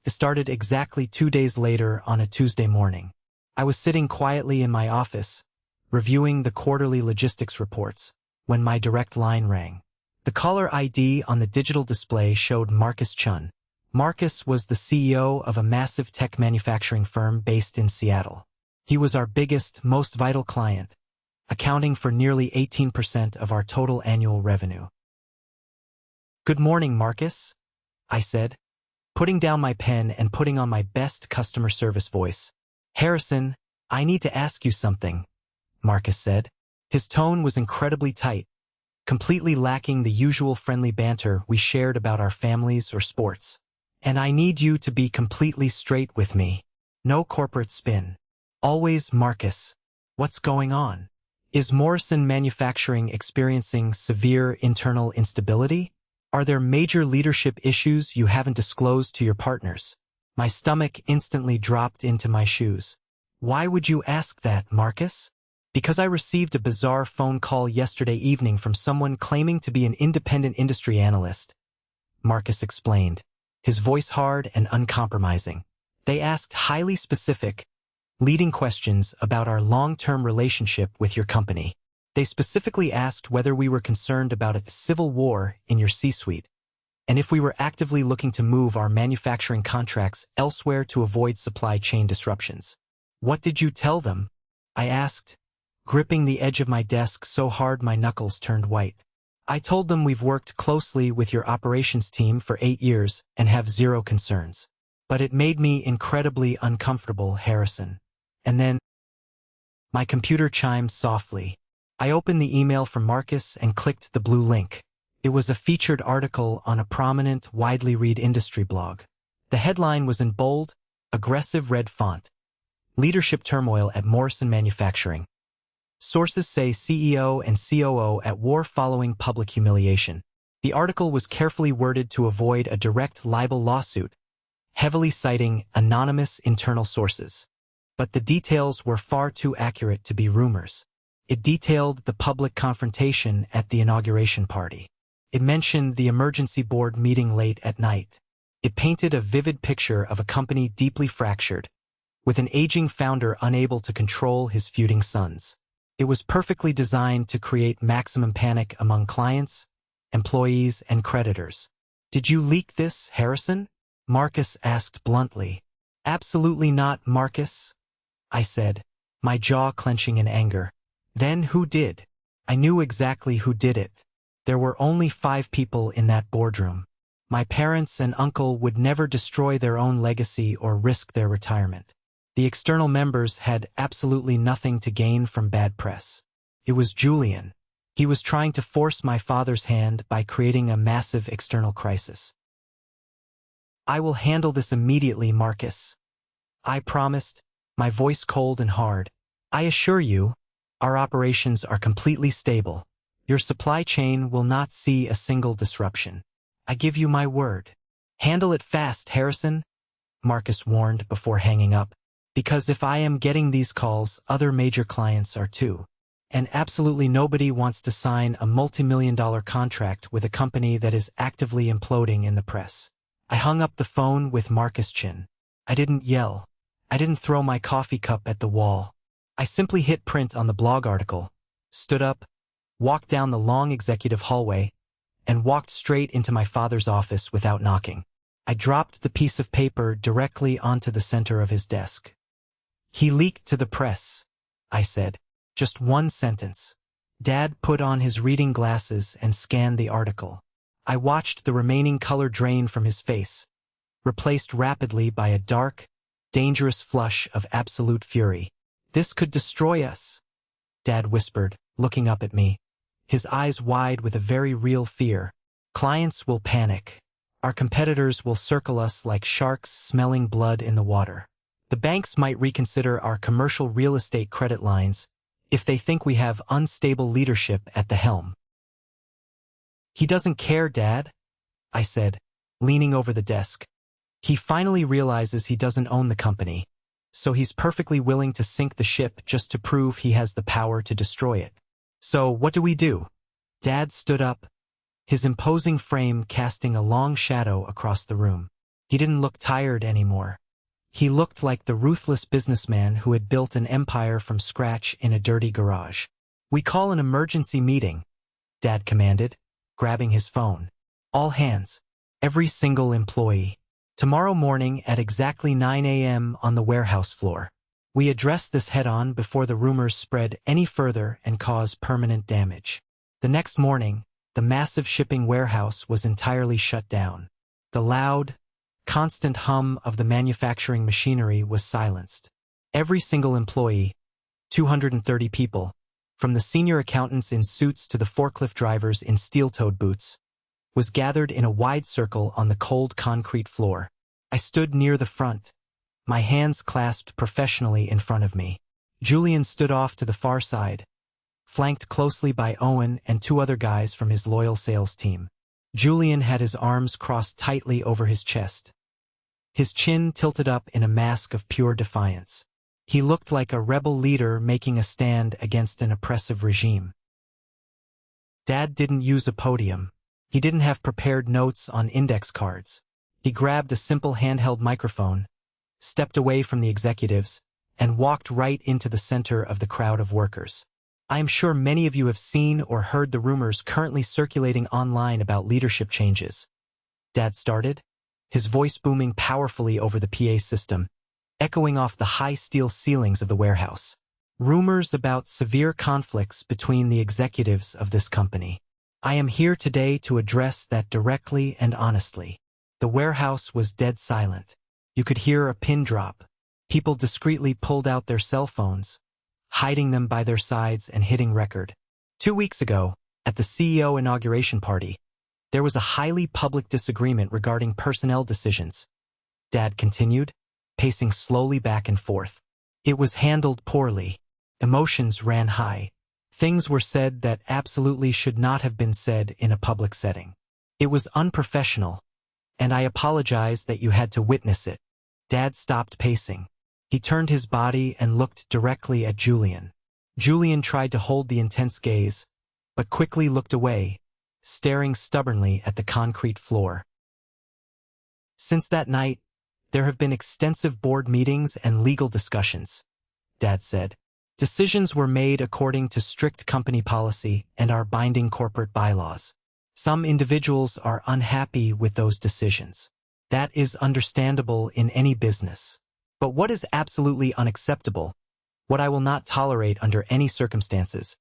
It started exactly 2 days later on a Tuesday morning. I was sitting quietly in my office, reviewing the quarterly logistics reports, when my direct line rang. The caller ID on the digital display showed Marcus Chun. Marcus was the CEO of a massive tech manufacturing firm based in Seattle. He was our biggest, most vital client, accounting for nearly 18% of our total annual revenue. Good morning, Marcus, I said, putting down my pen and putting on my best customer service voice. Harrison, I need to ask you something, Marcus said. His tone was incredibly tight, completely lacking the usual friendly banter we shared about our families or sports. And I need you to be completely straight with me. No corporate spin. Always Marcus. What's going on? Is Morrison Manufacturing experiencing severe internal instability? Are there major leadership issues you haven't disclosed to your partners? My stomach instantly dropped into my shoes. Why would you ask that, Marcus? Because I received a bizarre phone call yesterday evening from someone claiming to be an independent industry analyst, Marcus explained, his voice hard and uncompromising. They asked highly specific, leading questions about our long-term relationship with your company. They specifically asked whether we were concerned about a civil war in your C-suite, and if we were actively looking to move our manufacturing contracts elsewhere to avoid supply chain disruptions. What did you tell them? I asked, gripping the edge of my desk so hard my knuckles turned white. I told them we've worked closely with your operations team for 8 years and have zero concerns. But it made me incredibly uncomfortable, Harrison. And then my computer chimed softly. I opened the email from Marcus and clicked the blue link. It was a featured article on a prominent, widely read industry blog. The headline was in bold, aggressive red font. Leadership turmoil at Morrison Manufacturing. Sources say CEO and COO at war following public humiliation. The article was carefully worded to avoid a direct libel lawsuit, heavily citing anonymous internal sources. But the details were far too accurate to be rumors. It detailed the public confrontation at the inauguration party. It mentioned the emergency board meeting late at night. It painted a vivid picture of a company deeply fractured, with an aging founder unable to control his feuding sons. It was perfectly designed to create maximum panic among clients, employees, and creditors. Did you leak this, Harrison? Marcus asked bluntly. Absolutely not, Marcus, I said, my jaw clenching in anger. Then who did? I knew exactly who did it. There were only 5 people in that boardroom. My parents and uncle would never destroy their own legacy or risk their retirement. The external members had absolutely nothing to gain from bad press. It was Julian. He was trying to force my father's hand by creating a massive external crisis. I will handle this immediately, Marcus, I promised, my voice cold and hard. I assure you, our operations are completely stable. Your supply chain will not see a single disruption. I give you my word. Handle it fast, Harrison, Marcus warned before hanging up, because if I am getting these calls, other major clients are too. And absolutely nobody wants to sign a multi-million-dollar contract with a company that is actively imploding in the press. I hung up the phone with Marcus' chin. I didn't yell. I didn't throw my coffee cup at the wall. I simply hit print on the blog article, stood up, walked down the long executive hallway, and walked straight into my father's office without knocking. I dropped the piece of paper directly onto the center of his desk. He leaked to the press, I said. Just one sentence. Dad put on his reading glasses and scanned the article. I watched the remaining color drain from his face, replaced rapidly by a dark, dangerous flush of absolute fury. This could destroy us, Dad whispered, looking up at me, his eyes wide with a very real fear. Clients will panic. Our competitors will circle us like sharks smelling blood in the water. The banks might reconsider our commercial real estate credit lines if they think we have unstable leadership at the helm. He doesn't care, Dad, I said, leaning over the desk. He finally realizes he doesn't own the company, so he's perfectly willing to sink the ship just to prove he has the power to destroy it. So what do we do? Dad stood up, his imposing frame casting a long shadow across the room. He didn't look tired anymore. He looked like the ruthless businessman who had built an empire from scratch in a dirty garage. We call an emergency meeting, Dad commanded, grabbing his phone. All hands, every single employee. Tomorrow morning at exactly 9 a.m. on the warehouse floor. We address this head-on before the rumors spread any further and cause permanent damage. The next morning, the massive shipping warehouse was entirely shut down. The loud, constant hum of the manufacturing machinery was silenced. Every single employee, 230 people, from the senior accountants in suits to the forklift drivers in steel-toed boots, was gathered in a wide circle on the cold concrete floor. I stood near the front, my hands clasped professionally in front of me. Julian stood off to the far side, flanked closely by Owen and 2 other guys from his loyal sales team. Julian had his arms crossed tightly over his chest, his chin tilted up in a mask of pure defiance. He looked like a rebel leader making a stand against an oppressive regime. Dad didn't use a podium. He didn't have prepared notes on index cards. He grabbed a simple handheld microphone, stepped away from the executives, and walked right into the center of the crowd of workers. I am sure many of you have seen or heard the rumors currently circulating online about leadership changes. Dad started, his voice booming powerfully over the PA system, echoing off the high steel ceilings of the warehouse. Rumors about severe conflicts between the executives of this company. I am here today to address that directly and honestly. The warehouse was dead silent. You could hear a pin drop. People discreetly pulled out their cell phones, hiding them by their sides and hitting record. 2 weeks ago, at the CEO inauguration party, there was a highly public disagreement regarding personnel decisions. Dad continued, pacing slowly back and forth. It was handled poorly. Emotions ran high. Things were said that absolutely should not have been said in a public setting. It was unprofessional, and I apologize that you had to witness it. Dad stopped pacing. He turned his body and looked directly at Julian. Julian tried to hold the intense gaze, but quickly looked away, staring stubbornly at the concrete floor. Since that night, there have been extensive board meetings and legal discussions, Dad said. Decisions were made according to strict company policy and our binding corporate bylaws. Some individuals are unhappy with those decisions. That is understandable in any business. But what is absolutely unacceptable, what I will not tolerate under any circumstances,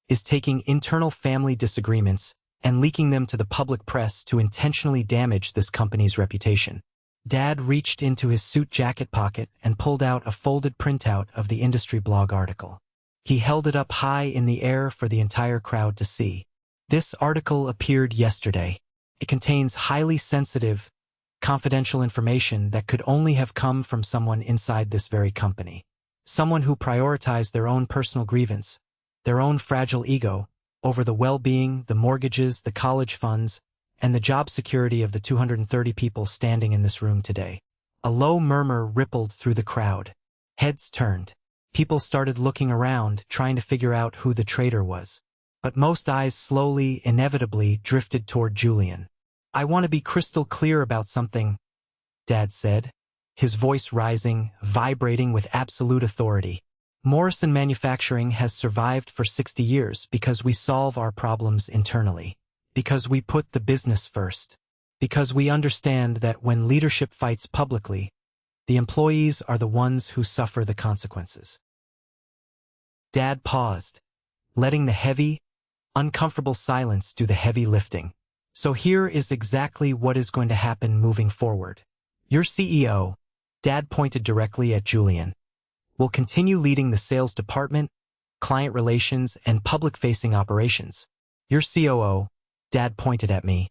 is taking internal family disagreements and leaking them to the public press to intentionally damage this company's reputation. Dad reached into his suit jacket pocket and pulled out a folded printout of the industry blog article. He held it up high in the air for the entire crowd to see. This article appeared yesterday. It contains highly sensitive, confidential information that could only have come from someone inside this very company. Someone who prioritized their own personal grievance, their own fragile ego, over the well-being, the mortgages, the college funds, and the job security of the 230 people standing in this room today. A low murmur rippled through the crowd. Heads turned. People started looking around, trying to figure out who the traitor was. But most eyes slowly, inevitably, drifted toward Julian. "I want to be crystal clear about something," Dad said, his voice rising, vibrating with absolute authority. "Morrison Manufacturing has survived for 60 years because we solve our problems internally, because we put the business first, because we understand that when leadership fights publicly, the employees are the ones who suffer the consequences." Dad paused, letting the heavy, uncomfortable silence do the heavy lifting. "So here is exactly what is going to happen moving forward. Your CEO," Dad pointed directly at Julian, "will continue leading the sales department, client relations, and public-facing operations. Your COO," Dad pointed at me,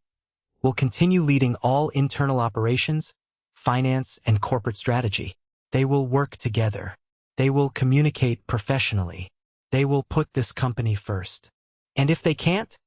"will continue leading all internal operations, finance, and corporate strategy. They will work together. They will communicate professionally. They will put this company first. And if they can't?"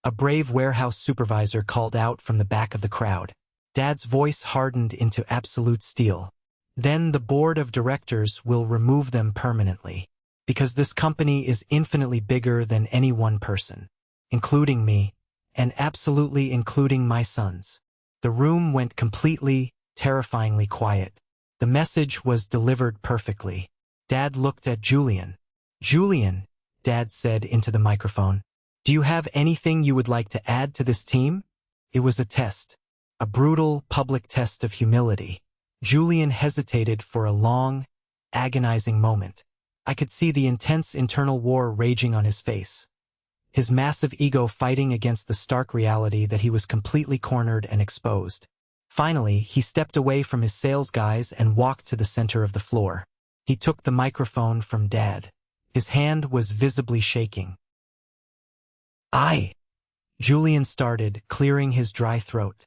A brave warehouse supervisor called out from the back of the crowd. Dad's voice hardened into absolute steel. "Then the board of directors will remove them permanently, because this company is infinitely bigger than any one person, including me, and absolutely including my sons." The room went completely, terrifyingly quiet. The message was delivered perfectly. Dad looked at Julian. "Julian," Dad said into the microphone, "do you have anything you would like to add to this team?" It was a test, a brutal public test of humility. Julian hesitated for a long, agonizing moment. I could see the intense internal war raging on his face, his massive ego fighting against the stark reality that he was completely cornered and exposed. Finally, he stepped away from his sales guys and walked to the center of the floor. He took the microphone from Dad. His hand was visibly shaking. Julian started, clearing his dry throat.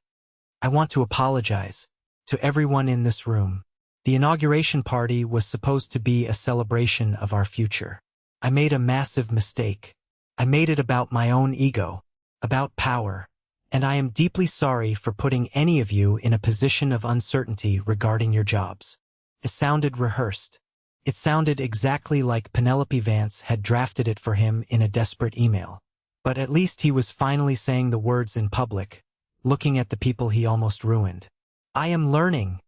"I want to apologize to everyone in this room. The inauguration party was supposed to be a celebration of our future. I made a massive mistake. I made it about my own ego, about power, and I am deeply sorry for putting any of you in a position of uncertainty regarding your jobs." It sounded rehearsed. It sounded exactly like Penelope Vance had drafted it for him in a desperate email. But at least he was finally saying the words in public, looking at the people he almost ruined. "I am learning,"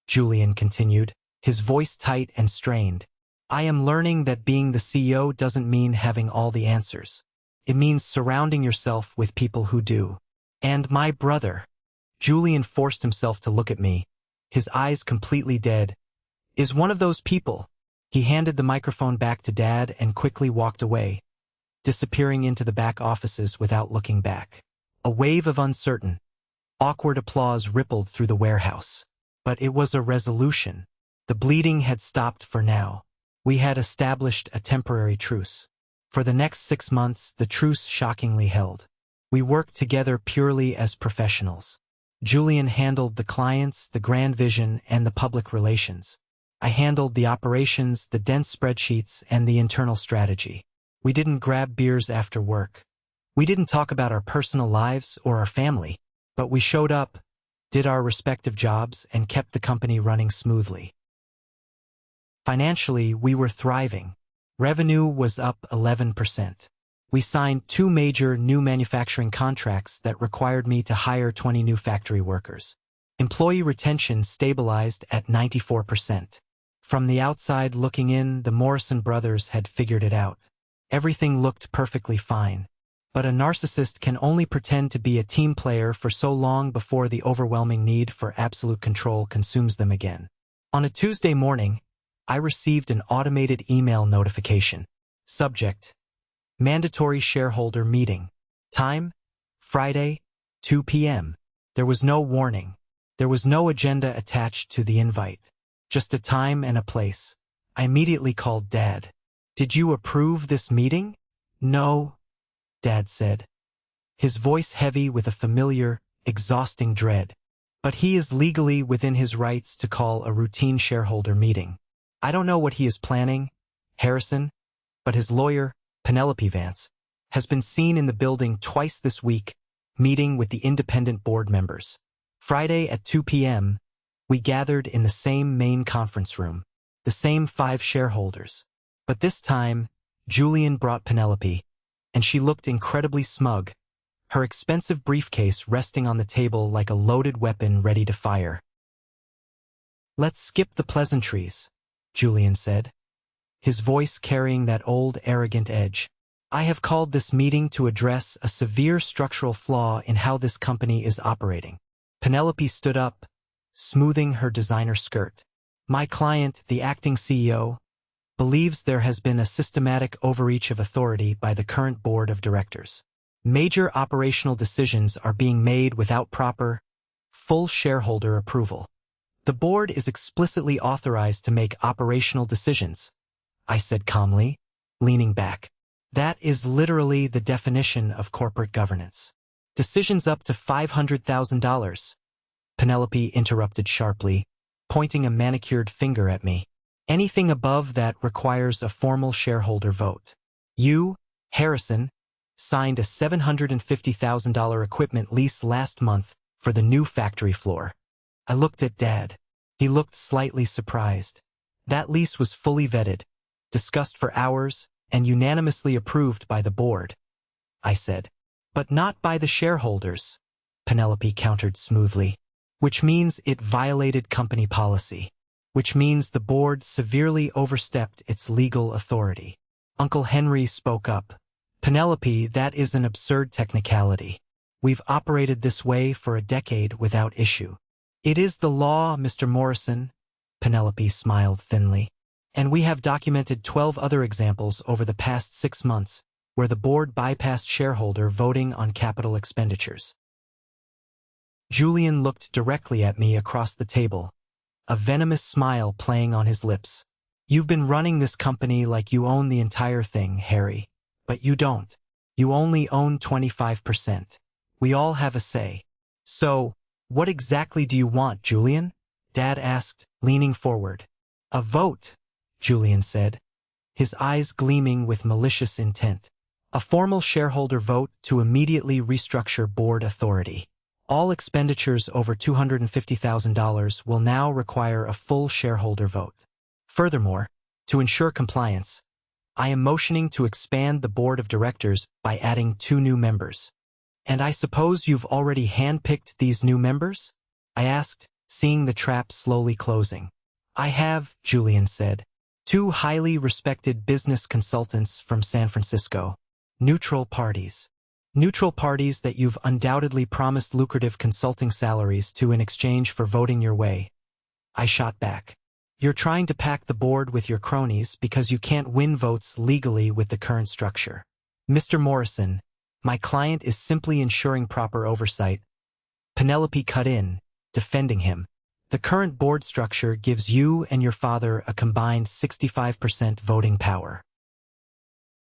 Julian continued, his voice tight and strained. "I am learning that being the CEO doesn't mean having all the answers. It means surrounding yourself with people who do. And my brother," Julian forced himself to look at me, his eyes completely dead, "is one of those people." He handed the microphone back to Dad and quickly walked away, disappearing into the back offices without looking back. A wave of uncertain, awkward applause rippled through the warehouse. But it was a resolution. The bleeding had stopped for now. We had established a temporary truce. For the next 6 months, the truce shockingly held. We worked together purely as professionals. Julian handled the clients, the grand vision, and the public relations. I handled the operations, the dense spreadsheets, and the internal strategy. We didn't grab beers after work. We didn't talk about our personal lives or our family, but we showed up, did our respective jobs, and kept the company running smoothly. Financially, we were thriving. Revenue was up 11%. We signed 2 major new manufacturing contracts that required me to hire 20 new factory workers. Employee retention stabilized at 94%. From the outside looking in, the Morrison brothers had figured it out. Everything looked perfectly fine. But a narcissist can only pretend to be a team player for so long before the overwhelming need for absolute control consumes them again. On a Tuesday morning, I received an automated email notification. Subject: Mandatory Shareholder Meeting. Time: Friday, 2 p.m. There was no warning. There was no agenda attached to the invite. Just a time and a place. I immediately called Dad. "Did you approve this meeting?" "No," Dad said, his voice heavy with a familiar, exhausting dread. "But he is legally within his rights to call a routine shareholder meeting. I don't know what he is planning, Harrison, but his lawyer, Penelope Vance, has been seen in the building twice this week, meeting with the independent board members. Friday at 2 p.m., we gathered in the same main conference room, the same 5 shareholders. But this time, Julian brought Penelope, and she looked incredibly smug, her expensive briefcase resting on the table like a loaded weapon ready to fire. "Let's skip the pleasantries," Julian said, his voice carrying that old arrogant edge. "I have called this meeting to address a severe structural flaw in how this company is operating." Penelope stood up, smoothing her designer skirt. "My client, the acting CEO, believes there has been a systematic overreach of authority by the current board of directors. Major operational decisions are being made without proper, full shareholder approval. The board is explicitly authorized to make operational decisions," I said calmly, leaning back. "That is literally the definition of corporate governance. Decisions up to $500,000. Penelope interrupted sharply, pointing a manicured finger at me. "Anything above that requires a formal shareholder vote. You, Harrison, signed a $750,000 equipment lease last month for the new factory floor." I looked at Dad. He looked slightly surprised. "That lease was fully vetted, discussed for hours, and unanimously approved by the board," I said. "But not by the shareholders," Penelope countered smoothly. "Which means it violated company policy. Which means the board severely overstepped its legal authority." Uncle Henry spoke up. "Penelope, that is an absurd technicality. We've operated this way for a decade without issue." "It is the law, Mr. Morrison," Penelope smiled thinly. "And we have documented 12 other examples over the past 6 months where the board bypassed shareholder voting on capital expenditures." Julian looked directly at me across the table, a venomous smile playing on his lips. "You've been running this company like you own the entire thing, Harry. But you don't. You only own 25%. We all have a say. So, what exactly do you want, Julian?" Dad asked, leaning forward. "A vote," Julian said, his eyes gleaming with malicious intent. "A formal shareholder vote to immediately restructure board authority. All expenditures over $250,000 will now require a full shareholder vote. Furthermore, to ensure compliance, I am motioning to expand the board of directors by adding 2 new members." "And I suppose you've already handpicked these new members?" I asked, seeing the trap slowly closing. "I have," Julian said. 2 highly respected business consultants from San Francisco. Neutral parties. Neutral parties that you've undoubtedly promised lucrative consulting salaries to in exchange for voting your way." I shot back. "You're trying to pack the board with your cronies because you can't win votes legally with the current structure. Mr. Morrison, my client is simply ensuring proper oversight." Penelope cut in, defending him. "The current board structure gives you and your father a combined 65% voting power."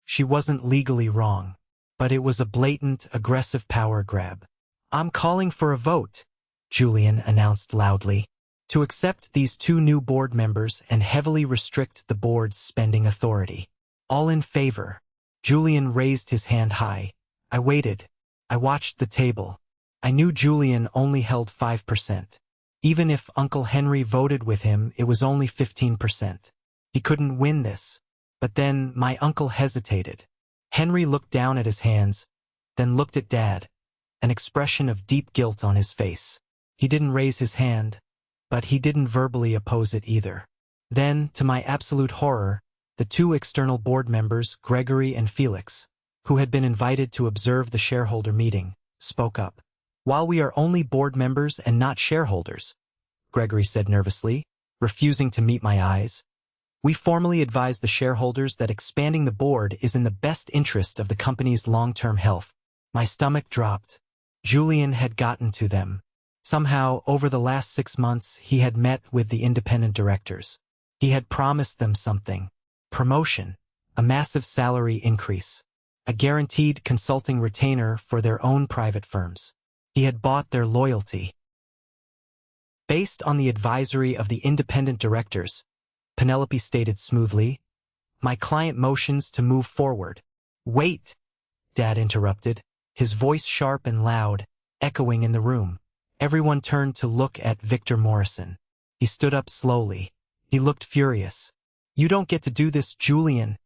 She wasn't legally wrong, but it was a blatant, aggressive power grab. "I'm calling for a vote," Julian announced loudly, "to accept these 2 new board members and heavily restrict the board's spending authority. All in favor?" Julian raised his hand high. I waited. I watched the table. I knew Julian only held 5%. Even if Uncle Henry voted with him, it was only 15%. He couldn't win this. But then my uncle hesitated. Henry looked down at his hands, then looked at Dad, an expression of deep guilt on his face. He didn't raise his hand, but he didn't verbally oppose it either. Then, to my absolute horror, the 2 external board members, Gregory and Felix, who had been invited to observe the shareholder meeting, spoke up. "While we are only board members and not shareholders," Gregory said nervously, refusing to meet my eyes. We formally advise the shareholders that expanding the board is in the best interest of the company's long-term health. My stomach dropped. Julian had gotten to them. Somehow, over the last 6 months, he had met with the independent directors. He had promised them something. Promotion, a massive salary increase, a guaranteed consulting retainer for their own private firms. He had bought their loyalty. Based on the advisory of the independent directors, Penelope stated smoothly, "My client motions to move forward." "Wait," Dad interrupted, his voice sharp and loud, echoing in the room. Everyone turned to look at Victor Morrison. He stood up slowly. He looked furious. "You don't get to do this, Julian,"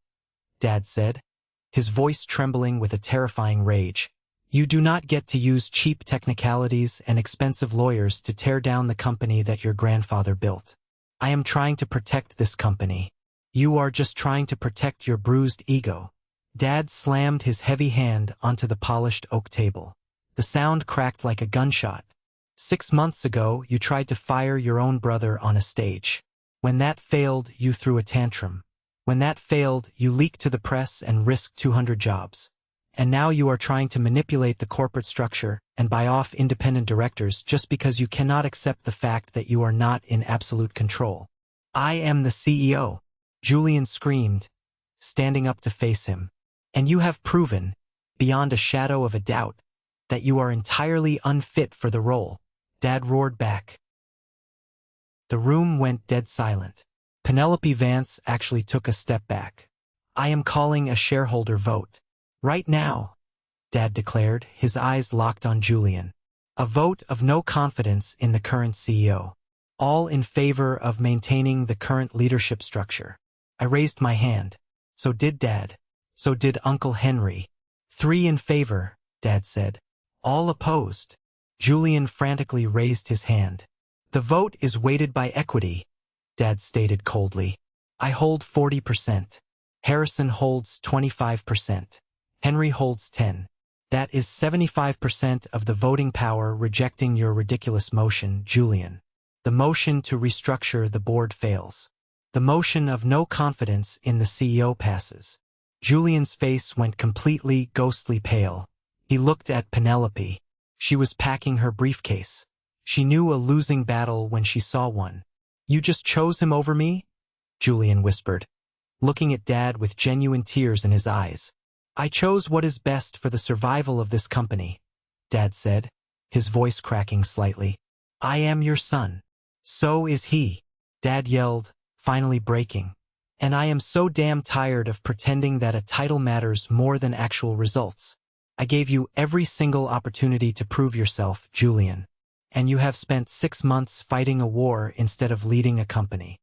Dad said, his voice trembling with a terrifying rage. "You do not get to use cheap technicalities and expensive lawyers to tear down the company that your grandfather built. I am trying to protect this company. You are just trying to protect your bruised ego." Dad slammed his heavy hand onto the polished oak table. The sound cracked like a gunshot. "6 months ago, you tried to fire your own brother on a stage. When that failed, you threw a tantrum. When that failed, you leaked to the press and risked 200 jobs. And now you are trying to manipulate the corporate structure and buy off independent directors just because you cannot accept the fact that you are not in absolute control." "I am the CEO," Julian screamed, standing up to face him. "And you have proven, beyond a shadow of a doubt, that you are entirely unfit for the role," Dad roared back. The room went dead silent. Penelope Vance actually took a step back. "I am calling a shareholder vote. Right now," Dad declared, his eyes locked on Julian. "A vote of no confidence in the current CEO. All in favor of maintaining the current leadership structure." I raised my hand. "So did Dad. So did Uncle Henry." "3 in favor," Dad said. "All opposed." Julian frantically raised his hand. "The vote is weighted by equity," Dad stated coldly. "I hold 40%. Harrison holds 25%. Henry holds 10. That is 75% of the voting power rejecting your ridiculous motion, Julian. The motion to restructure the board fails. The motion of no confidence in the CEO passes." Julian's face went completely ghostly pale. He looked at Penelope. She was packing her briefcase. She knew a losing battle when she saw one. "You just chose him over me?" Julian whispered, looking at Dad with genuine tears in his eyes. "I chose what is best for the survival of this company," Dad said, his voice cracking slightly. "I am your son." "So is he," Dad yelled, finally breaking. "And I am so damn tired of pretending that a title matters more than actual results. I gave you every single opportunity to prove yourself, Julian. And you have spent 6 months fighting a war instead of leading a company."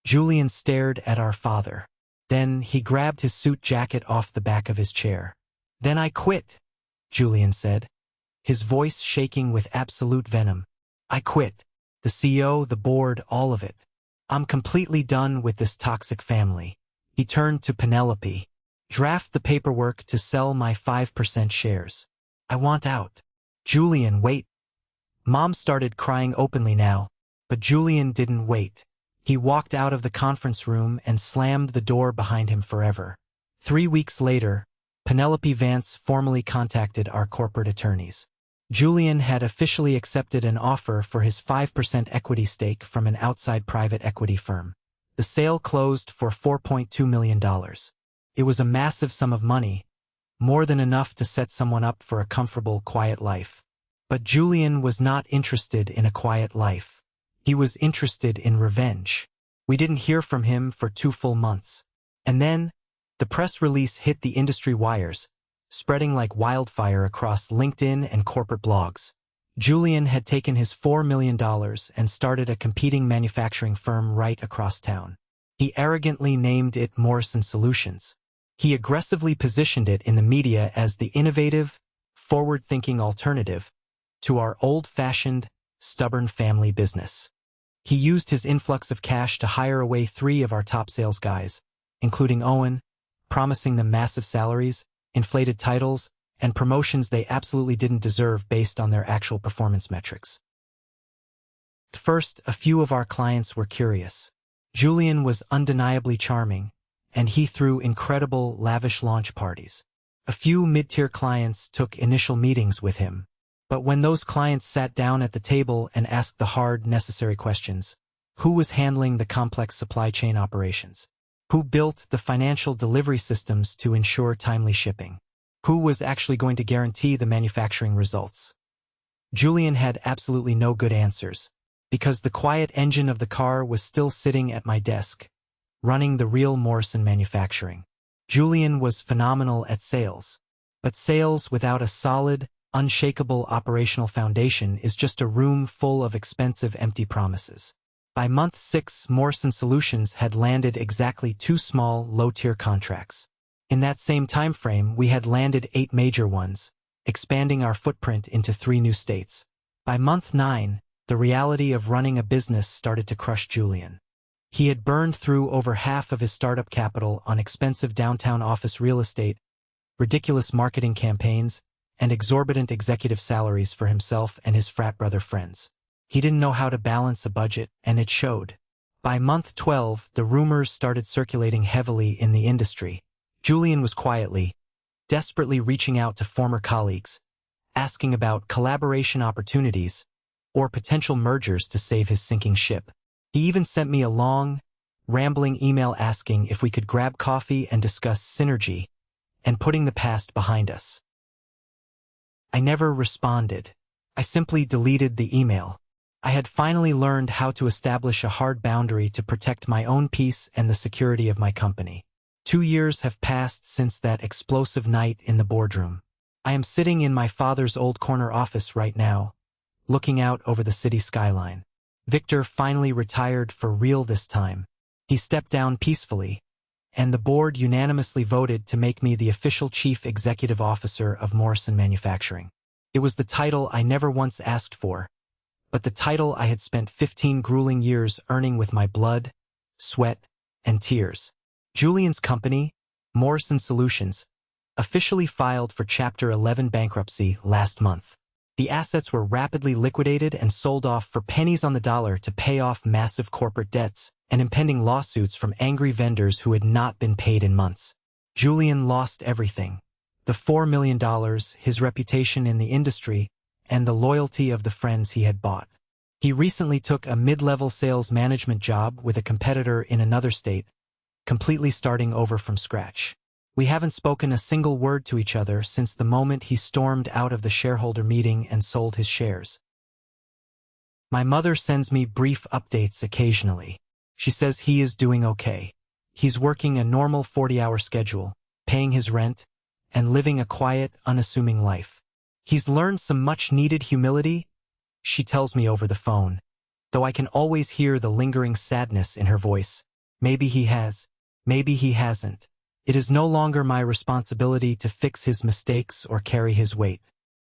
Julian stared at our father. Then he grabbed his suit jacket off the back of his chair. "Then I quit," Julian said, his voice shaking with absolute venom. "I quit. The CEO, the board, all of it. I'm completely done with this toxic family." He turned to Penelope. "Draft the paperwork to sell my 5% shares. I want out." "Julian, wait." Mom started crying openly now, but Julian didn't wait. He walked out of the conference room and slammed the door behind him forever. 3 weeks later, Penelope Vance formally contacted our corporate attorneys. Julian had officially accepted an offer for his 5% equity stake from an outside private equity firm. The sale closed for $4.2 million. It was a massive sum of money, more than enough to set someone up for a comfortable, quiet life. But Julian was not interested in a quiet life. He was interested in revenge. We didn't hear from him for 2 full months. And then, the press release hit the industry wires, spreading like wildfire across LinkedIn and corporate blogs. Julian had taken his $4 million and started a competing manufacturing firm right across town. He arrogantly named it Morrison Solutions. He aggressively positioned it in the media as the innovative, forward-thinking alternative to our old-fashioned, stubborn family business. He used his influx of cash to hire away 3 of our top sales guys, including Owen, promising them massive salaries, inflated titles, and promotions they absolutely didn't deserve based on their actual performance metrics. At first, a few of our clients were curious. Julian was undeniably charming, and he threw incredible, lavish launch parties. A few mid-tier clients took initial meetings with him. But when those clients sat down at the table and asked the hard, necessary questions, who was handling the complex supply chain operations? Who built the financial delivery systems to ensure timely shipping? Who was actually going to guarantee the manufacturing results? Julian had absolutely no good answers, because the quiet engine of the car was still sitting at my desk, running the real Morrison manufacturing. Julian was phenomenal at sales, but sales without a solid, unshakable operational foundation is just a room full of expensive empty promises. By month 6, Morrison Solutions had landed exactly 2 small, low-tier contracts. In that same time frame, we had landed 8 major ones, expanding our footprint into 3 new states. By month 9, the reality of running a business started to crush Julian. He had burned through over half of his startup capital on expensive downtown office real estate, ridiculous marketing campaigns, and exorbitant executive salaries for himself and his frat brother friends. He didn't know how to balance a budget, and it showed. By month 12, the rumors started circulating heavily in the industry. Julian was quietly, desperately reaching out to former colleagues, asking about collaboration opportunities or potential mergers to save his sinking ship. He even sent me a long, rambling email asking if we could grab coffee and discuss synergy and putting the past behind us. I never responded. I simply deleted the email. I had finally learned how to establish a hard boundary to protect my own peace and the security of my company. 2 years have passed since that explosive night in the boardroom. I am sitting in my father's old corner office right now, looking out over the city skyline. Victor finally retired for real this time. He stepped down peacefully, and the board unanimously voted to make me the official chief executive officer of Morrison Manufacturing. It was the title I never once asked for, but the title I had spent 15 grueling years earning with my blood, sweat, and tears. Julian's company, Morrison Solutions, officially filed for Chapter 11 bankruptcy last month. The assets were rapidly liquidated and sold off for pennies on the dollar to pay off massive corporate debts and impending lawsuits from angry vendors who had not been paid in months. Julian lost everything: the $4 million, his reputation in the industry, and the loyalty of the friends he had bought. He recently took a mid-level sales management job with a competitor in another state, completely starting over from scratch. We haven't spoken a single word to each other since the moment he stormed out of the shareholder meeting and sold his shares. My mother sends me brief updates occasionally. She says he is doing okay. He's working a normal 40-hour schedule, paying his rent, and living a quiet, unassuming life. He's learned some much-needed humility, she tells me over the phone, though I can always hear the lingering sadness in her voice. Maybe he has, maybe he hasn't. It is no longer my responsibility to fix his mistakes or carry his weight.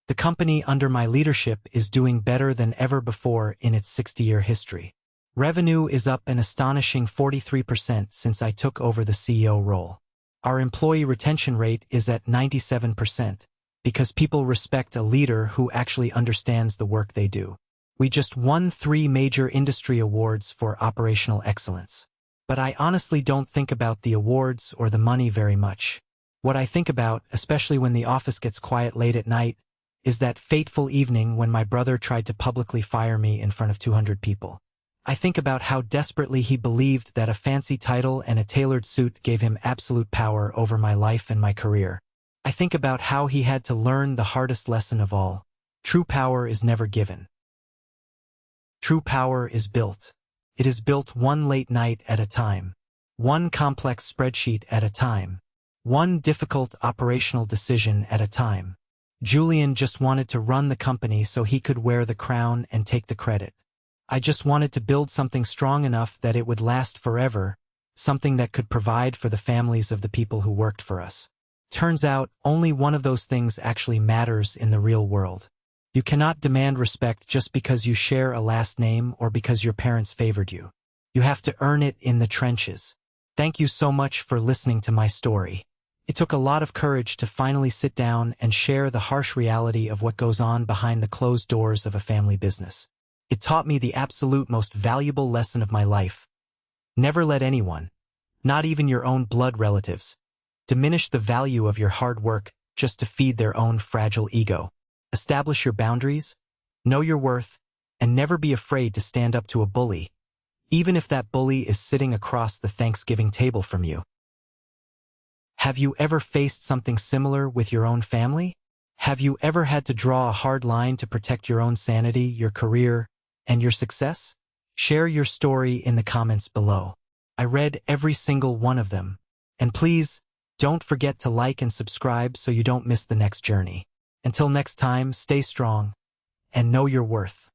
The company under my leadership is doing better than ever before in its 60-year history. Revenue is up an astonishing 43% since I took over the CEO role. Our employee retention rate is at 97%, because people respect a leader who actually understands the work they do. We just won 3 major industry awards for operational excellence. But I honestly don't think about the awards or the money very much. What I think about, especially when the office gets quiet late at night, is that fateful evening when my brother tried to publicly fire me in front of 200 people. I think about how desperately he believed that a fancy title and a tailored suit gave him absolute power over my life and my career. I think about how he had to learn the hardest lesson of all. True power is never given. True power is built. It is built one late night at a time, one complex spreadsheet at a time, one difficult operational decision at a time. Julian just wanted to run the company so he could wear the crown and take the credit. I just wanted to build something strong enough that it would last forever, something that could provide for the families of the people who worked for us. Turns out, only one of those things actually matters in the real world. You cannot demand respect just because you share a last name or because your parents favored you. You have to earn it in the trenches. Thank you so much for listening to my story. It took a lot of courage to finally sit down and share the harsh reality of what goes on behind the closed doors of a family business. It taught me the absolute most valuable lesson of my life. Never let anyone, not even your own blood relatives, diminish the value of your hard work just to feed their own fragile ego. Establish your boundaries, know your worth, and never be afraid to stand up to a bully, even if that bully is sitting across the Thanksgiving table from you. Have you ever faced something similar with your own family? Have you ever had to draw a hard line to protect your own sanity, your career, and your success? Share your story in the comments below. I read every single one of them. And please, don't forget to like and subscribe so you don't miss the next journey. Until next time, stay strong and know your worth.